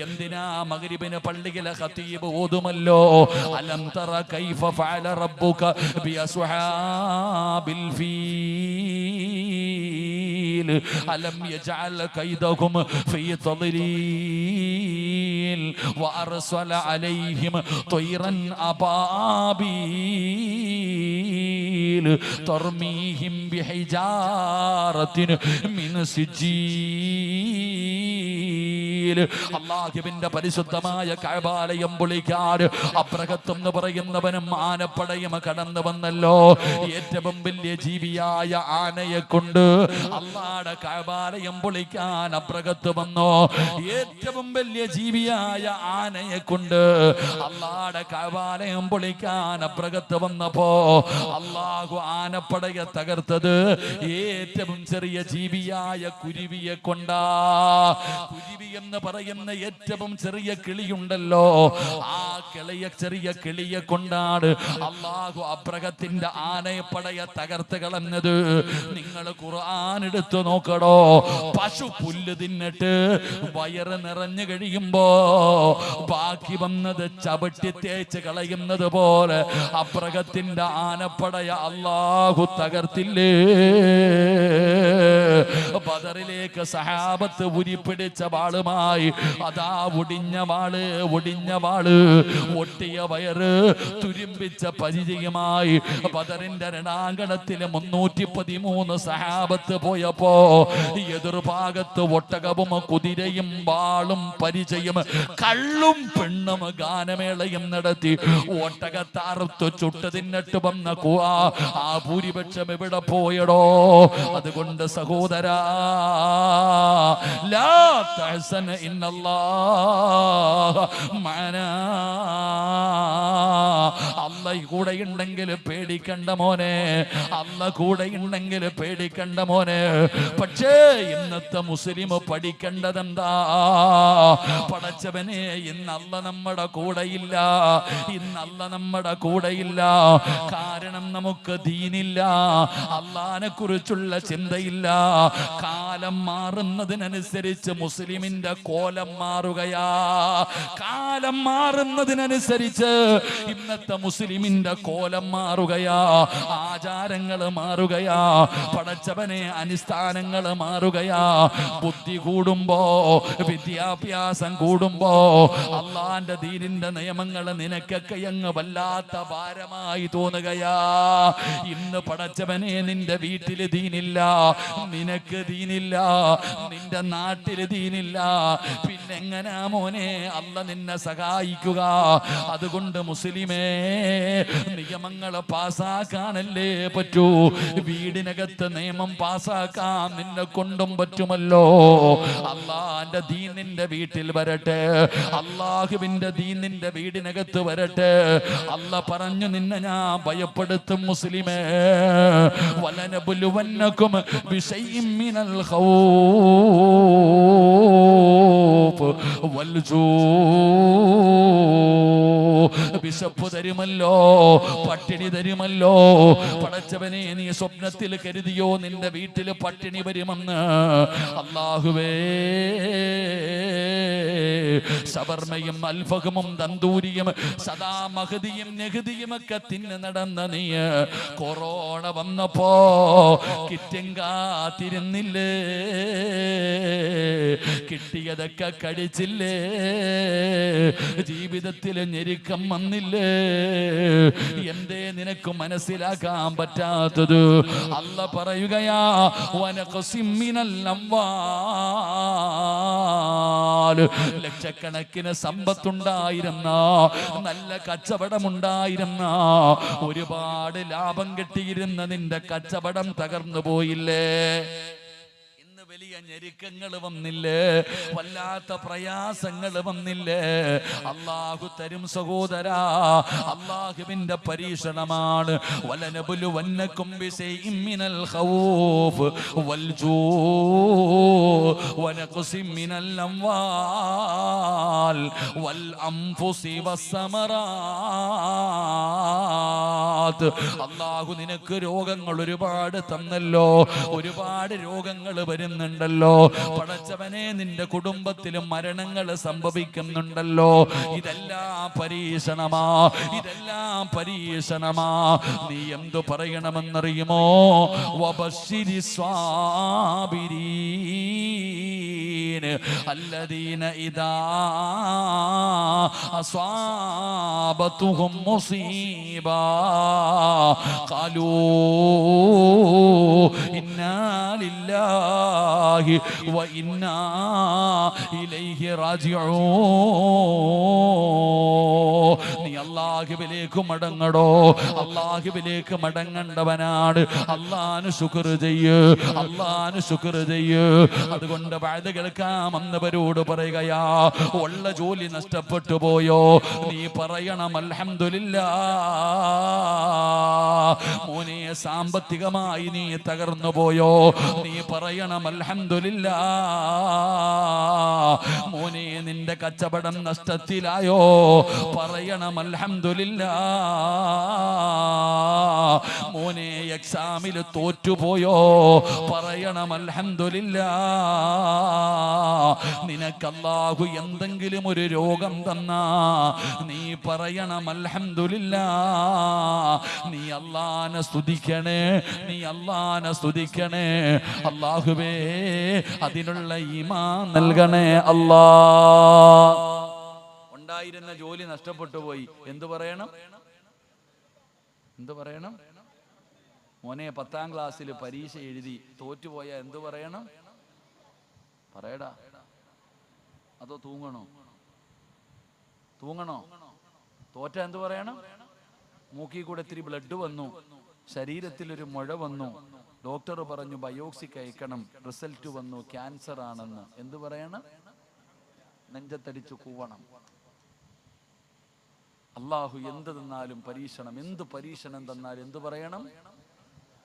എന്തിനാ മഗ്രിബിന് പള്ളിയിലെ ഖതീബ് ഓതുമല്ലോ, അലം തറ കൈഫ ഫഅല റബ്ബുക ബി അസ്ഹാബിൽ ഫീൽ അലം യജഅൽ കൈദഹും ഫീ തദ്ലീൽ വഅർസല അലൈഹിം ത്വയ്റൻ അബാബീൽ തർമീഹിം ബിഹിജാറത്തിൻ മിൻ സിജീൽ അല്ലാഹുവിന്റെ പരിശുദ്ധമായ കഅബാലയം പൊളിക്കാൻ അബ്രഹത്ത് എന്ന് പറയുന്നവനും ആനപ്പടയും കടന്നു വന്നല്ലോ. ഏറ്റവും വലിയ ജീവിയായ ആനയെ കൊണ്ട് അല്ലാഹുവിന്റെ കഅബാലയം പൊളിക്കാൻ അബ്രഹത്ത് വന്നു. ഏറ്റവും വലിയ ജീവിയായ ആനയെ കൊണ്ട് അല്ലാഹുവിന്റെ കഅബാലയം പൊളിക്കാൻ അബ്രഹത്ത് വന്നപ്പോ അല്ലാഹു ആനപ്പടയെ തകർത്തത് ഏറ്റവും ചെറിയ ജീവിയായ കുരുവിയെ കൊണ്ടാ. കുരുവി എന്ന് പറയുന്ന ഏറ്റവും ചെറിയ കിളിയുണ്ടല്ലോ, ആ ചെറിയ കിളിയെ കൊണ്ടാണ് അല്ലാഹു അബ്രഹത്തിന്റെ ആനപ്പടയെ തകർത്ത് കളഞ്ഞത്. നിങ്ങൾ ഖുർആൻ എടുത്തു നോക്കടോ. പശു പുല്ല് തിന്നിട്ട് വയറ് നിറഞ്ഞു കഴിയുമ്പോ ബാക്കി വന്നത് ചവിട്ടി തേച്ച് കളയുന്നത് പോലെ അബ്രഹത്തിന്റെ ആനപ്പടയ അല്ലാഹു തകർത്തില്ലേ. ബദറിലേക്ക് സഹാബത്ത് ഉരിപ്പിടിച്ച വാളുമായി അതാ ഒടിഞ്ഞ വാള് ഒട്ടിയ വയറ് തുരുമ്പിച്ച പരിചയമായി ബദറിന്റെ രണാങ്കണത്തില് 313 സഹാബത്ത് പോയപ്പോ എതിർഭാഗത്ത് ഒട്ടകവും കുതിരയും വാളും പരിചയം കള്ളും പെണ്ണും ഗാനമേളയും നടത്തി ഒട്ടകത്താർത്ത് ചുട്ട് തിന്നിട്ട് വന്ന ആ ഭൂരിപക്ഷം എവിടെ പോയടോ? അതുകൊണ്ട് സഹോദരാ, ലാ തഹ്സൻ ഇന്നല്ലാഹ മഅനാ. അല്ലാഹ് കൂടെ ഉണ്ടെങ്കിൽ പേടിക്കണ്ട മോനെ, അല്ലാഹ് കൂടെ ഉണ്ടെങ്കിൽ പേടിക്കണ്ട മോനെ. പക്ഷേ ഇന്നത്തെ മുസ്ലിം പഠിക്കേണ്ടതെന്താ? പടച്ചവനെ, ഇന്ന് അല്ലാഹ് നമ്മുടെ കൂടെയില്ല, ഇന്ന് അല്ലാഹ് നമ്മുടെ കൂടെയില്ല. കാരണം നമുക്ക് ദീനില്ല, അല്ലാഹനെ കുറിച്ചുള്ള ചിന്തയില്ല. കാലം മാറുന്നതിനനുസരിച്ച് മുസ്ലിമിന്റെ കോലം മാറുകയാ. കാലം മാറുന്നതിനനുസരിച്ച് ഇന്നത്തെ മുസ്ലിമിന്റെ കോലം മാറുകയാ. ആചാരങ്ങൾ മാറുകയാ. പടച്ചവനെ, അനുഷ്ഠാനങ്ങൾ മാറുകയാ. ബുദ്ധി കൂടുമ്പോ, വിദ്യാഭ്യാസം കൂടുമ്പോ അള്ളാന്റെ ദീനിന്റെ നിയമങ്ങൾ നിനക്കൊക്കെ അങ്ങ് വല്ലാത്ത ഭാരമായി തോന്നുകയാ. ഇന്ന് പടച്ചവനെ, നിന്റെ വീട്ടില് ദീനില്ല, നിനക്ക് ദീനില്ല, നിന്റെ നാട്ടില് ദീനില്ല, പിന്നെങ്ങനാ മോനെ അല്ലാഹ് നിന്നെ സഹായിക്കുക? അതുകൊണ്ട് മുസ്ലിമേ, നിയമങ്ങൾ പാസാക്കാനല്ലേ പറ്റൂ. വീടിനകത്ത് നിയമം പാസാക്കാൻ നിന്നെ കൊണ്ടും പറ്റുമല്ലോ. അള്ളാന്റെ ദീൻ നിന്റെ വീട്ടിൽ വരട്ടെ, അള്ളാഹുവിന്റെ ദീൻ നിന്റെ വീടിനകത്ത് വരട്ടെ. അല്ലാഹ് പറഞ്ഞു, നിന്നെ ഞാൻ ഭയപ്പെടുത്തും മുസ്ലിമേ. വലനബുലുവന്നകും ബിശൈഇൻ മിനൽ ഖൗഫ് വൽജൂ. വിശപ്പ് തരുമല്ലോ, പട്ടിണി തരുമല്ലോ. പടച്ചവനെ, നീ സ്വപ്നത്തിൽ കരുതിയോ നിന്റെ വീട്ടിൽ പട്ടിണി വരുമെന്ന്? അല്ലാഹുവേ, ഷവർമയും അൽഫഹമും തന്തൂരിയും സദാ മഹദിയും നെഹദിയും ഒക്കെ തിന്ന് നടന്ന നീ കൊറോണ വന്നപ്പോ കിറ്റും കാത്തിരുന്നില്ലേ? കിട്ടിയതൊക്കെ കഴിച്ചില്ലേ? ജീവിതത്തിൽ ഞെരുക്കം വന്നില്ലേ? എന്തേ നിനക്ക് മനസ്സിലാക്കാൻ പറ്റാത്തത്? അല്ലാഹ് പറയുകയാ, വനഖസിം മിനൽ അംവാൽ. ലക്ഷക്കണക്കിന് സമ്പത്തുണ്ടായിരുന്ന, നല്ല കച്ചവടമുണ്ടായിരുന്ന, ഒരുപാട് ലാഭം കിട്ടിയിരുന്ന നിന്റെ കച്ചവടം തകർന്നു പോയില്ലേ? വലിയ ഞെരുക്കങ്ങൾ വന്നില്ലേ? വല്ലാത്ത പ്രയാസങ്ങൾ വന്നില്ലേ? അല്ലാഹു തരും സഹോദരാ. അല്ലാഹുവിന്റെ പരീക്ഷണമാണ്. വലനബുലുവന്നകും ബിശൈഇൻ മിനൽ ഖൗഫ് വൽജൂ വനഖസിം മിനൽ അംവാൽ വൽ അൻഫുസി വസ്സമറാത്ത്. അല്ലാഹു നിനക്ക് രോഗങ്ങൾ ഒരുപാട് തന്നല്ലോ, ഒരുപാട് രോഗങ്ങൾ വരുന്നുണ്ടല്ലോ. പടച്ചവനെ, നിന്റെ കുടുംബത്തിലും മരണങ്ങൾ സംഭവിക്കുന്നുണ്ടല്ലോ. ഇതെല്ലാം പരീക്ഷണമാ, ഇതെല്ലാം പരീക്ഷണമാ. നീ എന്തു പറയണമെന്നറിയുമോ? വബശ്ശിരി സ്വാബിരീൻ അല്ലദീന ഇദാ അസ്വാബ أصابتهم مصيبة قالوا إنا لله وإنا إليه راجعون. നീ അല്ലാഹുവിലേക്ക് മടങ്ങടോ, അല്ലാഹുവിലേക്ക് മടങ്ങേണ്ടവനാണ്. അല്ലാഹുവിന് ശുക്ർ ചെയ്യ്, അല്ലാഹുവിന് ശുക്ർ ചെയ്യ്. അതുകൊണ്ട് വഅദ കേൾക്കാൻ വന്നവരോട് പറയുകയാ, ഉള്ള ജോലി നഷ്ടപ്പെട്ടു പോയോ, നീ പറയണം അൽഹംദുലില്ലാഹ്. മോനെ സാമ്പത്തികമായി നീ തകർന്നു പോയോ, നീ പറയണം അൽഹംദുലില്ലാഹ്. മോനെ നിന്റെ കച്ചവടം നഷ്ടത്തിലായോ, പറയണം അൽഹംദുലില്ലാഹ്. മോനെ എക്സാമിൽ തോറ്റുപോയോ, പറയണം അൽഹംദുലില്ലാഹ്. നിനക്ക് അല്ലാഹു എന്തെങ്കിലും ഒരു രോഗം തന്നാ നീ പറയണം അൽഹംദുലില്ലാഹ്. നീ അല്ലാഹനെ സ്തുതിക്കണേ, നീ അല്ലാഹനെ സ്തുതിക്കണേ. അല്ലാഹുവേ അതിനുള്ള ഈമാൻ നൽകണേ അല്ലാഹ്. ഉണ്ടായിരുന്ന ജോലി നഷ്ടപ്പെട്ടു പോയി, എന്തു പറയണം? എന്തു പറയണം? മോനെ 10ാം ക്ലാസ്സിൽ പരീക്ഷ എഴുതി തോറ്റുപോയ എന്തു പറയണം? പറയടാ. അതോ തൂങ്ങണോ? തൂങ്ങണോ? തോറ്റ എന്തു പറയണം? മൂക്കിൽ കൂടെ ഇത്തിരി ബ്ലഡ് വന്നു, ശരീരത്തിൽ ഒരു മുഴ വന്നു, ഡോക്ടർ പറഞ്ഞു ബയോപ്സി കഴിക്കണം, റിസൾട്ട് വന്നു ക്യാൻസർ ആണെന്ന്, എന്തു പറയണം? നെഞ്ചത്തടിച്ചു കൂവണം. അല്ലാഹു എന്ത് തന്നാലും പരീക്ഷണം, എന്ത് പരീക്ഷണം തന്നാലും എന്തു പറയണം?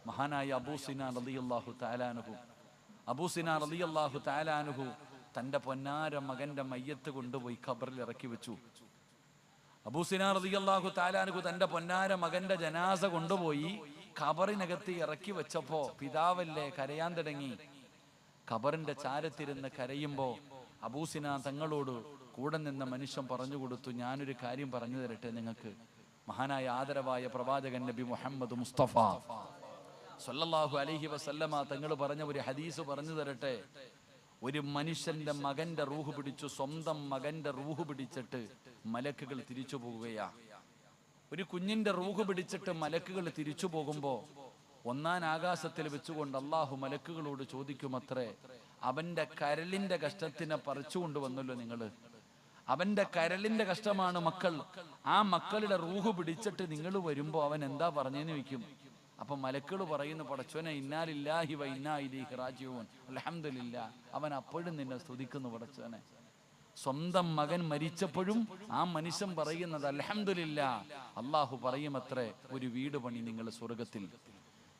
മഹാനായ അബൂ സിനാൻ റളിയല്ലാഹു തആല അൻഹു, അബൂ സിനാൻ റളിയല്ലാഹു തആല അൻഹു തന്റെ പൊന്നാര മകന്റെ മയ്യത്ത് കൊണ്ടുപോയി ഖബറിൽ ഇറക്കി വെച്ചു. അബൂ സിനാൻ റളിയല്ലാഹു തആല അൻഹു തന്റെ പൊന്നാര മകന്റെ ജനാസ കൊണ്ടുപോയി ഖബറിനകത്ത് ഇറക്കി വെച്ചപ്പോ പിതാവല്ലേ കരയാൻ തുടങ്ങി. ഖബറിന്റെ ചാരത്തിരുന്ന് കരയുമ്പോ അബൂ സിനാൻ തങ്ങളോട് കൂടെ നിന്ന മനുഷ്യൻ പറഞ്ഞു കൊടുത്തു, ഞാനൊരു കാര്യം പറഞ്ഞു തരട്ടെ നിങ്ങൾക്ക്. മഹാനായ ആദരവായ പ്രവാചകൻ നബി മുഹമ്മദ് മുസ്തഫ സല്ലല്ലാഹു അലൈഹി വസല്ലമ തങ്ങൾ പറഞ്ഞ ഒരു ഹദീസ് പറഞ്ഞു തരട്ടെ. ഒരു മനുഷ്യന്റെ മകന്റെ റൂഹ് പിടിച്ചു, സ്വന്തം മകന്റെ റൂഹ് പിടിച്ചിട്ട് മലക്കുകൾ തിരിച്ചു പോകുകയാ. ഒരു കുഞ്ഞിന്റെ റൂഹ് പിടിച്ചിട്ട് മലക്കുകൾ തിരിച്ചു പോകുമ്പോ 1ാം ആകാശത്തിൽ വെച്ചുകൊണ്ട് അല്ലാഹു മലക്കുകളോട് ചോദിക്കുമത്രേ, അവന്റെ കരളിന്റെ കഷ്ടത്തിനെ പറിച്ചു കൊണ്ടുവന്നല്ലോ നിങ്ങള്, അവന്റെ കരളിന്റെ കഷ്ടമാണ് മക്കൾ, ആ മക്കളുടെ റൂഹ് പിടിച്ചിട്ട് നിങ്ങൾ വരുമ്പോ അവൻ എന്താ പറഞ്ഞെന്ന് ചോദിക്കും. അപ്പൊ മലക്കുകൾ പറയുന്നു, പടച്ചോനെ ഇന്നാ ലില്ലാഹി വ ഇന്നാ ഇലൈഹി റാജിഊൻ, അൽഹംദുലില്ലാഹ്. അവൻ അപ്പോഴും നിന്നെ സ്തുതിക്കുന്നു പടച്ചോനെ. സ്വന്തം മകൻ മരിച്ചപ്പോഴും ആ മനുഷ്യൻ പറയുന്നത് അൽഹംദുലില്ലാഹ്. അല്ലാഹു പറയുമത്രേ, ഒരു വീട് പണി നിങ്ങൾ സ്വർഗത്തിൽ,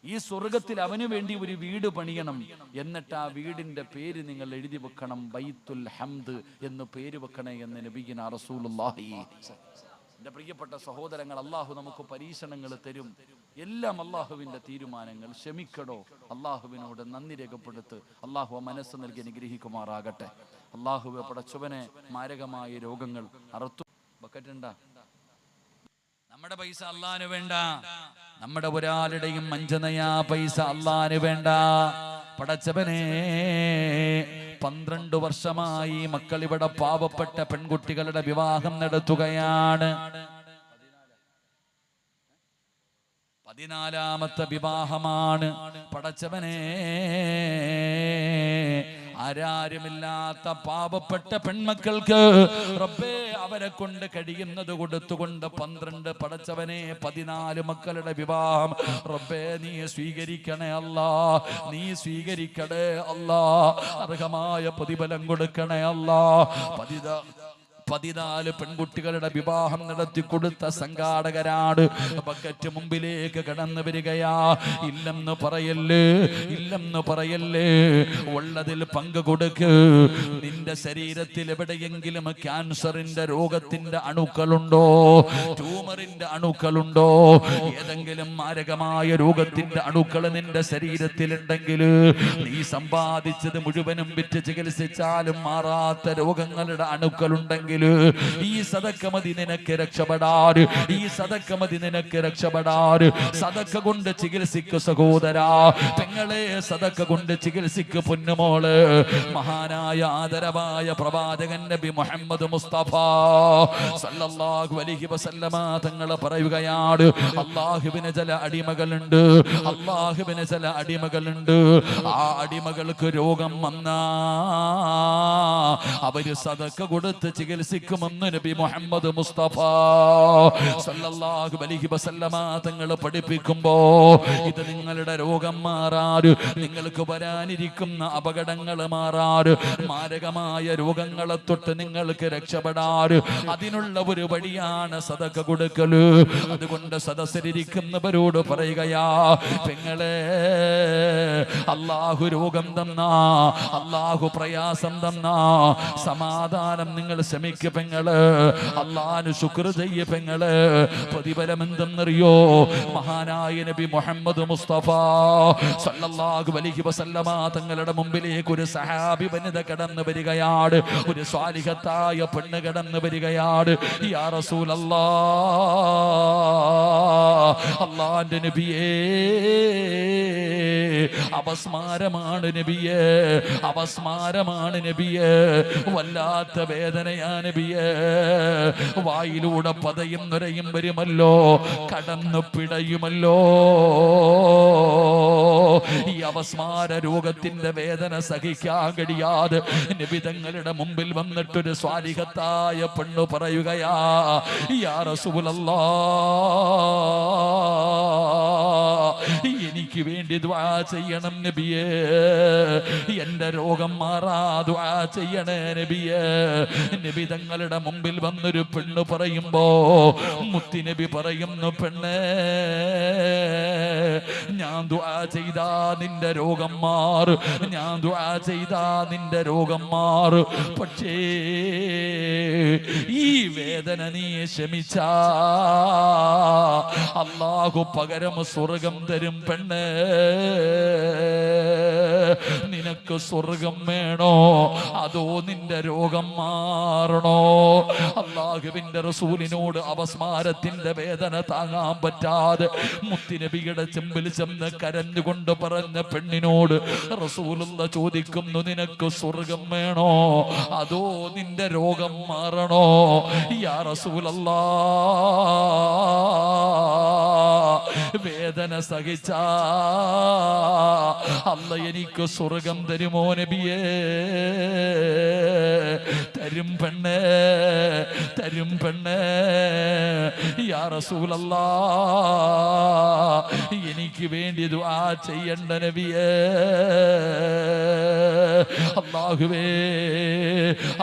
ഈ സ്വർഗത്തിൽ അവന് വേണ്ടി ഒരു വീട് പണിയണം, എന്നിട്ട് ആ വീടിന്റെ പേര് നിങ്ങൾ എഴുതി വെക്കണം, ബൈത്തുൽ ഹംദ് എന്ന് പേര് വെക്കണേ എന്ന് നബിയിന റസൂലുള്ളാഹി. എൻ്റെ പ്രിയപ്പെട്ട സഹോദരങ്ങൾ, അല്ലാഹു നമുക്ക് പരീക്ഷണങ്ങൾ തരും. എല്ലാം അല്ലാഹുവിൻ്റെ തീരുമാനങ്ങൾ. ക്ഷമിക്കടോ, അല്ലാഹുവിനോട് നന്ദി രേഖപ്പെടുത്ത്. അല്ലാഹു മനസ്സ് നൽകി അനുഗ്രഹിക്കുമാറാകട്ടെ. അല്ലാഹുവേ പടച്ചവനെ, മാരകമായ രോഗങ്ങൾ അറുത്തു ബക്കറ്റുണ്ടാ. നമ്മുടെ പൈസ അല്ലാഹുവിന് വേണ്ട, നമ്മുടെ ഒരാളുടെയും 5 നയാ പൈസ അല്ലാഹുവിന് വേണ്ട. പടച്ചവനെ, 12 വർഷമായി മക്കൾ ഇവിടെ പാവപ്പെട്ട പെൺകുട്ടികളുടെ വിവാഹം നടത്തുകയാണ്. 14ാമത്തെ വിവാഹമാണ്. പടച്ചവനെ, ആരാരുമില്ലാത്ത പാവപ്പെട്ട പെൺമക്കൾക്ക് റബ്ബേ അവരെ കൊണ്ട് കഴിയുന്നത് കൊടുത്തുകൊണ്ട് 12 പടച്ചവനെ 14 മക്കളുടെ വിവാഹം റബ്ബേ നീ സ്വീകരിക്കണേ അല്ലാ, നീ സ്വീകരിക്കണേ അല്ലാ. അർഹമായ പ്രതിഫലം കൊടുക്കണേ അല്ലാ. 14 പെൺകുട്ടികളുടെ വിവാഹം നടത്തി കൊടുത്ത സംഘാടകരാണ്. ബക്കറ്റ് മുമ്പിലേക്ക് കടന്നു വരികയാ. ഇല്ലെന്ന് പറയല്ലേ, ഇല്ലെന്ന് പറയല്ലേ, ഉള്ളതിൽ പങ്കു കൊടുക്ക്. നിന്റെ ശരീരത്തിൽ എവിടെയെങ്കിലും ക്യാൻസറിന്റെ രോഗത്തിന്റെ അണുക്കളുണ്ടോ, ട്യൂമർ ട്യൂമറിന്റെ അണുക്കളുണ്ടോ, ഏതെങ്കിലും മാരകമായ രോഗത്തിന്റെ അണുക്കൾ നിന്റെ ശരീരത്തിലുണ്ടെങ്കിൽ, നീ സമ്പാദിച്ചത് മുഴുവനും വിറ്റ് ചികിത്സിച്ചാലും മാറാത്ത രോഗങ്ങളുടെ അണുക്കളുണ്ടെങ്കിൽ, ഈ സദക്ക മതി നിനക്ക് രക്ഷപ്പെടാൻ, ഈ സദക്ക മതി നിനക്ക് രക്ഷപ്പെടാൻ. സദക്ക കൊണ്ട് ചികിത്സിക്കു സഹോദരാ, പെങ്ങളെ സദക്ക കൊണ്ട് ചികിത്സിക്കു പൊന്നുമോള്. മഹാനായ ആദരവായ പ്രവാചകൻ നബി മുഹമ്മദ് മുസ്തഫ സല്ലല്ലാഹു അലൈഹി വസല്ലമ തങ്ങൾ പറയുകയാണ്, അല്ലാഹുവിന് ചില അടിമകളുണ്ട്, അല്ലാഹുവിന് ചില അടിമകളുണ്ട്. ആ അടിമകൾക്ക് രോഗം വന്നാ അവര് സദക്ക കൊടുത്ത് ചികിത്സിക്കുമെന്ന് നബി മുഹമ്മദ് മുസ്തഫ സല്ലല്ലാഹു അലൈഹി വസല്ലമ തങ്ങൾ പഠിപ്പിക്കുമ്പോ, ഇത് നിങ്ങളുടെ രോഗം മാറാറ്, നിങ്ങൾക്ക് വരാനിരിക്കുന്ന അപകടങ്ങൾ മാറാറ്, മാരകമായ രോഗങ്ങളെ തൊട്ട് നിങ്ങൾക്ക് രക്ഷപ്പെടാറ്, അതിനുള്ള ഒരു വഴിയാണ് സദക്ക കൊടുക്കല്. അതുകൊണ്ട് സദസ്സിലിരിക്കുന്നവരോട് പറയുകയാ, പെങ്ങളെ അല്ലാഹു രോഗം തന്നാ, അല്ലാഹു പ്രയാസം തന്നാ, സമാധാനം നിങ്ങൾ ശ്രമിക്കുക പെങ്ങള്, അല്ലാഹു ശുക്ർ ചെയ്യ പെങ്ങള്. പ്രതിഫലം എന്തെന്നറിയോ? മഹാനായ നബി മുഹമ്മദ് മുസ്തഫ സല്ലല്ലാഹു അലൈഹി വസല്ലമ തങ്ങളുടെ മുമ്പിലേക്ക് ഒരു സഹാബി വനിത കടന്നു വരികയാണ്, ഒരു സ്വാലിഹത്തായ പെണ്ണ് കടന്നു വരികയാണ്. യാ റസൂലല്ലാഹ്, അല്ലാഹുവിന്റെ നബിയേ, അപസ്മാരമാണ് നബിയേ, അപസ്മാരമാണ് നബിയേ, വല്ലാത്ത വേദനയാ നബിയേ, വായിലൂടെ പതയും നുരയും വരുമല്ലോ, കടന്നു പിടയുമല്ലോ. ഈ അപസ്മാര രോഗത്തിന്റെ വേദന സഹിക്കാൻ കഴിയാതെ നബി തങ്ങളുടെ മുമ്പിൽ വന്നിട്ടൊരു സ്വാലിഹത്തായ പെണ്ണു പറയുകയാ, യാ റസൂലല്ലാഹ്, എനിക്ക് വേണ്ടി ദുആ ചെയ്യണം നബിയേ, എന്റെ രോഗം മാറാ ദുആ ചെയ്യണേ നബിയേ. നബി തങ്ങളുടെ മുമ്പിൽ വന്നൊരു പെണ്ണ് പറയുമ്പോ മുത്തി നബി പറയുന്നു, പെണ്ണേ, ഞാൻ ദുആ ചെയ്താ നിന്റെ രോഗം മാറും, ഞാൻ ദുആ ചെയ്താ നിന്റെ രോഗം മാറും, പക്ഷേ ഈ വേദന നീ ശമിച്ചാ അല്ലാഹു പകരം സ്വർഗം തരും പെണ്ണേ. നിനക്ക് സ്വർഗം വേണോ അതോ നിന്റെ രോഗം മാറണോ? അല്ലാഹുവിന്റെ റസൂലിനോട് അപസ്മാരത്തിന്റെ വേദന താങ്ങാൻ പറ്റാതെ മുത്തുനബിയുടെ ചെമ്പിൽ ചെന്ന് കരഞ്ഞുകൊണ്ട് പറഞ്ഞ പെണ്ണിനോട് റസൂലുള്ള ചോദിക്കുന്നു, നിനക്ക് സ്വർഗം വേണോ അതോ നിന്റെ രോഗം മാറണോ? യാ റസൂലല്ലാഹ്, വേദന സഹിച്ചാ അല്ല എനിക്ക് സ്വർഗം തരുമോ നബിയേ? തരും പെണ്ണേ, തരും പെണ്ണേ. യാ റസൂലല്ലാഹ്, എനിക്ക് വേണ്ടി ദുആ ചെയ്യണ്ട നബിയേ. അല്ലാഹുവേ,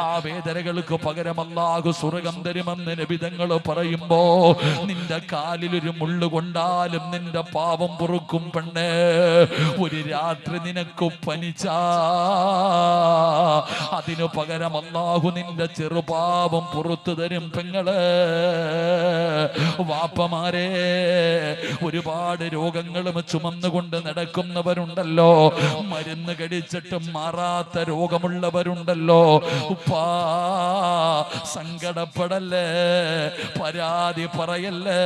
ആ വേദനകൾക്ക് പകരം അല്ലാഹു സ്വർഗം തരുമെന്ന് നബി തങ്ങൾ പറയുമ്പോ, നിന്റെ കാലിലൊരു മുള്ളു കൊണ്ടാലും നിന്റെ പാപം പൊറുക്കും പെണ്ണേ. ഒരു രാത്രി നിനക്ക് പനിച്ചാ അതിനു പകരം അല്ലാഹു നിന്റെ ചെറുപാപം പുറത്തു തരും പെങ്ങളെ. വാപ്പമാരെ, ഒരുപാട് രോഗങ്ങളും ചുമന്നുകൊണ്ട് നടക്കുന്നവരുണ്ടല്ലോ, മരുന്ന് കഴിച്ചിട്ടും മാറാത്ത രോഗമുള്ളവരുണ്ടല്ലോ. ഉപ്പാ, സങ്കടപ്പെടല്ലേ, പരാതി പറയല്ലേ,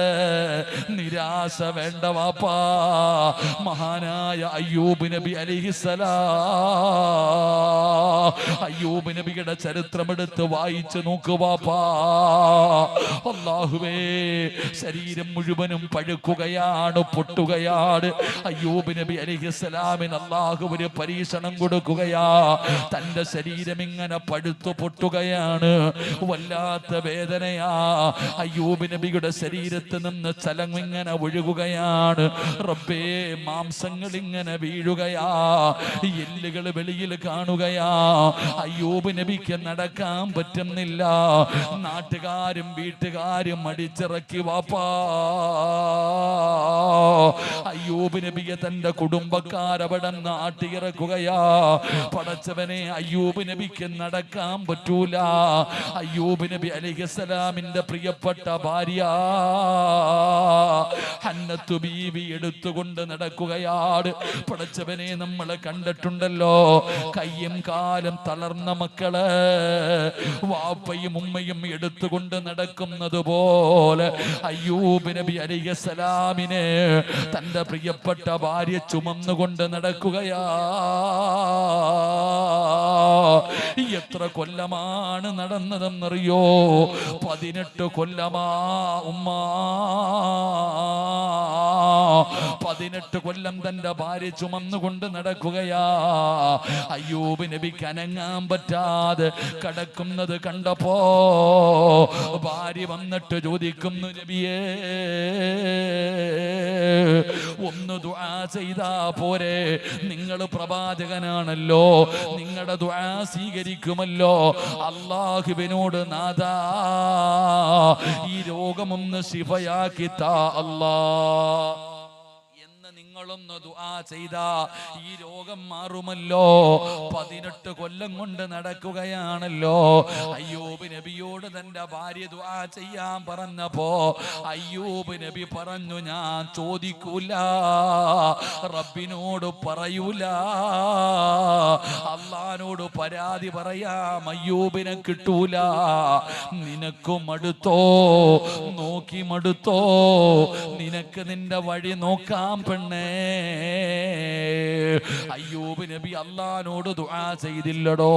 നിരാശ വേണ്ട വാപ്പാ. മഹാനായ അയ്യൂബ് നബി അലൈഹിസ്സലാം, അയ്യൂബ് നബിയുടെ ചരിത്രമെടുത്ത് വായിച്ചു നോക്കു വാപ്പാ. അല്ലാഹുവേ, ശരീരം മുഴുവനും പഴുക്കുകയാണ്, പൊട്ടുകയാണ്. അയ്യൂബ് നബി അലൈഹിസ്സലാമിന് അല്ലാഹു ഒരു പരീക്ഷണം കൊടുക്കുകയാ. തന്റെ ശരീരം ഇങ്ങനെ പഴുത്തു പൊട്ടുകയാണ്, വല്ലാത്ത വേദനയാ. അയ്യൂബ് നബിയുടെ ശരീരത്തിൽ നിന്ന് ചലം ഇങ്ങനെ ഒഴുകുകയാണ്. റബ്ബേ, മാംസങ്ങൾ ഇങ്ങനെ വീഴുകയാ, എല്ലുകൾ വെളിയിൽ കാണുകയാ. അയ്യൂബ് നബിക്ക് നടക്കാൻ പറ്റുന്നില്ല. നാട്ടുകാരും വീട്ടുകാരും അടിച്ചിറക്കി വിട്ടടക്കി വാപ്പാ. അയ്യൂബ് നബിയെ തന്റെ കുടുംബക്കാരവിടെ നാട്ടിയിറക്കുകയാ. പടച്ചവനെ, അയ്യൂബ് നബിക്ക് നടക്കാൻ പറ്റൂല. അയ്യൂബ് നബി അലൈഹിസ്സലാമിന്റെ പ്രിയപ്പെട്ട ഭാര്യ ഹന്നത്തു ബീവി എടുത്തുകൊണ്ട് നടക്കുകയാണ്. പടച്ചവനെ, നമ്മളെ കണ്ടിട്ടുണ്ടല്ലോ, കയ്യും കാലും തളർന്ന മക്കള് വാപ്പയും ഉമ്മയും എടുത്തുകൊണ്ട് നടക്കുന്നത് പോലെ അയ്യൂബ് നബി അലൈഹിസ്സലാമിനെ തന്റെ പ്രിയപ്പെട്ട ഭാര്യ ചുമന്നുകൊണ്ട് നടക്കുകയാ. എത്ര കൊല്ലമാണ് നടന്നതെന്നറിയോ? 18 കൊല്ലമാ ഉമ്മ. 18 കൊല്ലം തന്റെ ഭാര്യ ചുമന്നുകൊണ്ട് നടക്കുകയാ. അയ്യൂബ് നബിക്ക് അനങ്ങാൻ പറ്റാതെ കിടക്കുന്നത് കണ്ടപ്പോ ഭാര്യ വന്നിട്ട് ചോദിക്കുന്നു, നബിയേ, ഒന്ന് ദുആ ചെയ്താ പോരെ? നിങ്ങൾ പ്രവാചകനാണല്ലോ, നിങ്ങളുടെ ദുആ സ്വീകരിക്കുമല്ലോ. അല്ലാഹുവിനോട്, നാദാ, ഈ രോഗമൊന്ന് ശിഫയാക്കി താ അല്ലാ. നിങ്ങളൊന്ന് ദുആ ചെയ്താ ഈ രോഗം മാറുമല്ലോ. 18 കൊല്ലം കൊണ്ട് നടക്കുകയാണല്ലോ. അയ്യൂബ് നബിയോട് തന്റെ ഭാര്യ ദുആ ചെയ്യാൻ പറഞ്ഞപ്പോ അയ്യൂബ് നബി പറഞ്ഞു, ഞാൻ ചോദിക്കൂല, റബ്ബിനോട് പറയൂല, അള്ളാനോട് പരാതി പറയാം, അയ്യൂബിനെ കിട്ടൂല. നിനക്ക് മടുത്തോ? നോക്കി മടുത്തോ? നിനക്ക് നിന്റെ വഴി നോക്കാം പെണ്ണേ. അയ്യൂബ് നബി അല്ലാഹുവോട് ദുആ ചെയ്തില്ലടോ.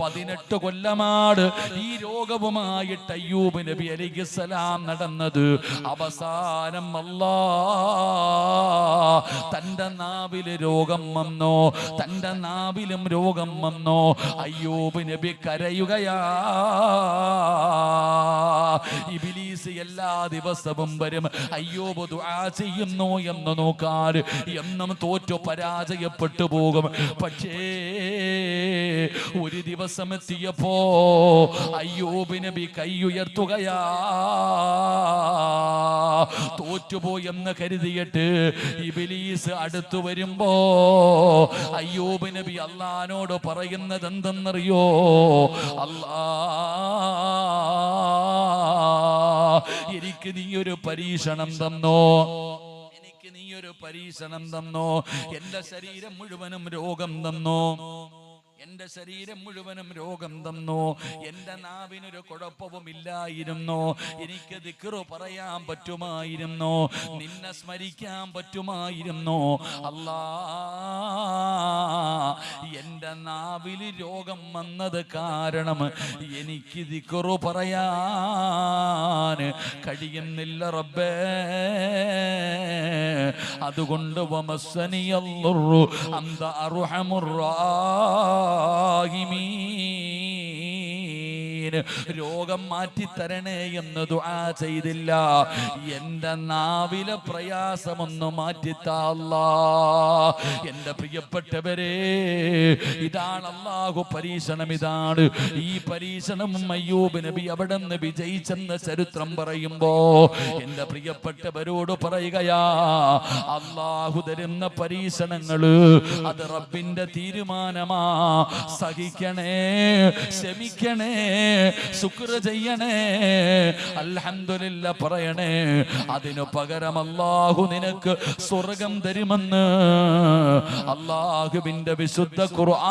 18 കൊല്ലമാണ് ഈ രോഗവുമായിട്ട് അയ്യൂബ് നബി അലൈഹിസ്സലാം നടന്നത്. അവസാനം അല്ലാഹ് തന്റെ നാവിൽ രോഗം വന്നോ, തന്റെ നാവിലും രോഗം വന്നോ. അയ്യൂബ് നബി കരയുകയാ. ഇബ്ലീസ് എല്ലാ ദിവസവും വരും, അയ്യൂബ് ദുആ ചെയ്യുന്നു എന്ന് നോക്കാൻ. എന്നും തോറ്റു പരാജയപ്പെട്ടു പോകും. പക്ഷേ ഒരു ദിവസം എത്തിയപ്പോ അയ്യൂബ് നബി കൈ ഉയർത്തുകയാ. തോറ്റുപോയെന്ന് കരുതിയിട്ട് ഇബ്ലീസ് അടുത്തു വരുമ്പോ അയ്യൂബ് നബി അല്ലാഹുവോട് പറയുന്നത് എന്തെന്നറിയോ? അല്ലാഹ്, എനിക്ക് നീ ഒരു പരീക്ഷണം തന്നോ, നീ ഒരു പരീക്ഷണം തന്നോ. എന്റെ ശരീരം മുഴുവനും രോഗം തന്നോ, എന്റെ ശരീരം മുഴുവനും രോഗം തന്നു. എന്റെ നാവിനൊരു കുഴപ്പവും ഇല്ലായിരുന്നു. എനിക്ക് ദിക്റ് പറയാൻ പറ്റുമായിരുന്നു, നിന്നെ സ്മരിക്കാൻ പറ്റുമായിരുന്നു. അല്ലാ, എന്റെ നാവിൽ രോഗം വന്നത് കാരണം എനിക്ക് ദിക്റ് പറയാൻ കഴിയുന്നില്ല റബ്ബേ. അതുകൊണ്ട് വമസ്സനിയല്ലുറു അന്ത അർഹമുർ രോഗം മാറ്റിത്തരണേ എന്ന് ദുആ ചെയ്തില്ല. എന്റെ നാവിലെ പ്രയാസമൊന്ന് മാറ്റിത്താ അല്ലാഹ്. എന്റെ പ്രിയപ്പെട്ടവരെ, ഇതാണ് അല്ലാഹു പരീക്ഷണം. ഇതാണ് ഈ പരീക്ഷണം. അയ്യൂബ് നബി അവിടെ നിന്ന് വിജയിച്ചെന്ന് ചരിത്രം പറയുമ്പോ എന്റെ പ്രിയപ്പെട്ടവരോട് പറയുകയാ, അല്ലാഹു തരുന്ന പരീക്ഷണങ്ങള് അത് റബ്ബിന്റെ തീരുമാനമാ. സഹിക്കണേ, ക്ഷമിക്കണേ, ശുക്ർ ചെയ്യണേ, അൽഹംദുലില്ലാഹ് പറയണേ. അതിനു പകരം അല്ലാഹു നിനക്ക് സ്വർഗം തരുമെന്ന് അല്ലാഹുവിന്റെ വിശുദ്ധ ഖുർആൻ,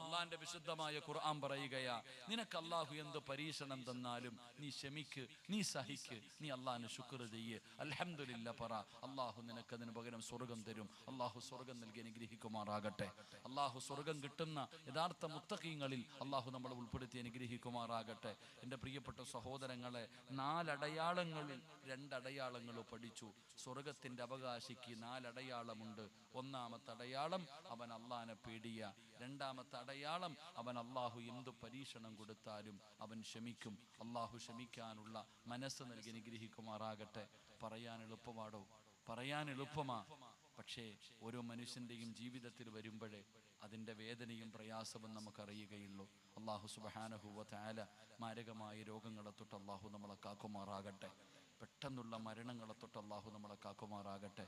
അല്ലാഹുവിന്റെ വിശുദ്ധമായ ഖുർആൻ പറയുകയാ, നിനക്ക് അല്ലാഹു എന്ത് പരീക്ഷണം തന്നാലും നീ ക്ഷമിക്ക്, നീ സഹിക്ക്, നീ അല്ലാഹുവിന് ശുക്ർ ചെയ്യ്, അൽഹംദുലില്ലാഹ് പറ. അല്ലാഹു നിനക്ക് അതിന് പകരം സ്വർഗം തരും. അല്ലാഹു സ്വർഗം നൽകി അനുഗ്രഹിക്കുമാറാകട്ടെ. അല്ലാഹു സ്വർഗം കിട്ടുന്ന യഥാർത്ഥ മുത്തഖീങ്ങളിൽ അല്ലാഹു നമ്മളെ ഉൾപ്പെടുത്തി അനുഗ്രഹിക്കുമാറാകട്ടെ. എൻ്റെ പ്രിയപ്പെട്ട സഹോദരങ്ങളെ, 4 അടയാളങ്ങളിൽ 2 അടയാളങ്ങൾ പഠിച്ചു. സ്വർഗത്തിൻ്റെ അവകാശിക്ക് 4 അടയാളമുണ്ട്. ഒന്നാമത്തെ അടയാളം അവൻ അല്ലാഹുവിനെ പേടിയ. രണ്ടാമത്തെ അടയാളം അവൻ അല്ലാഹു എന്ത് പരീക്ഷണം കൊടുത്താലും അവൻ ക്ഷമിക്കും. അല്ലാഹു ക്ഷമിക്കാനുള്ള മനസ്സ് നൽകി അനുഗ്രഹിക്കുമാറാകട്ടെ. പറയാൻ എളുപ്പമാടോ, പറയാൻ എളുപ്പമാ. പക്ഷേ ഓരോ മനുഷ്യൻ്റെയും ജീവിതത്തിൽ വരുമ്പോഴേ അതിൻ്റെ വേദനയും പ്രയാസവും നമുക്കറിയുകയുള്ളൂ. അള്ളാഹു സുബ്ഹാനഹു വ തആല മാരകമായ രോഗങ്ങളെ തൊട്ട് അള്ളാഹു നമ്മളെ കാക്കുമാറാകട്ടെ. പെട്ടെന്നുള്ള മരണങ്ങളെ തൊട്ട് അള്ളാഹു നമ്മളെ കാക്കുമാറാകട്ടെ.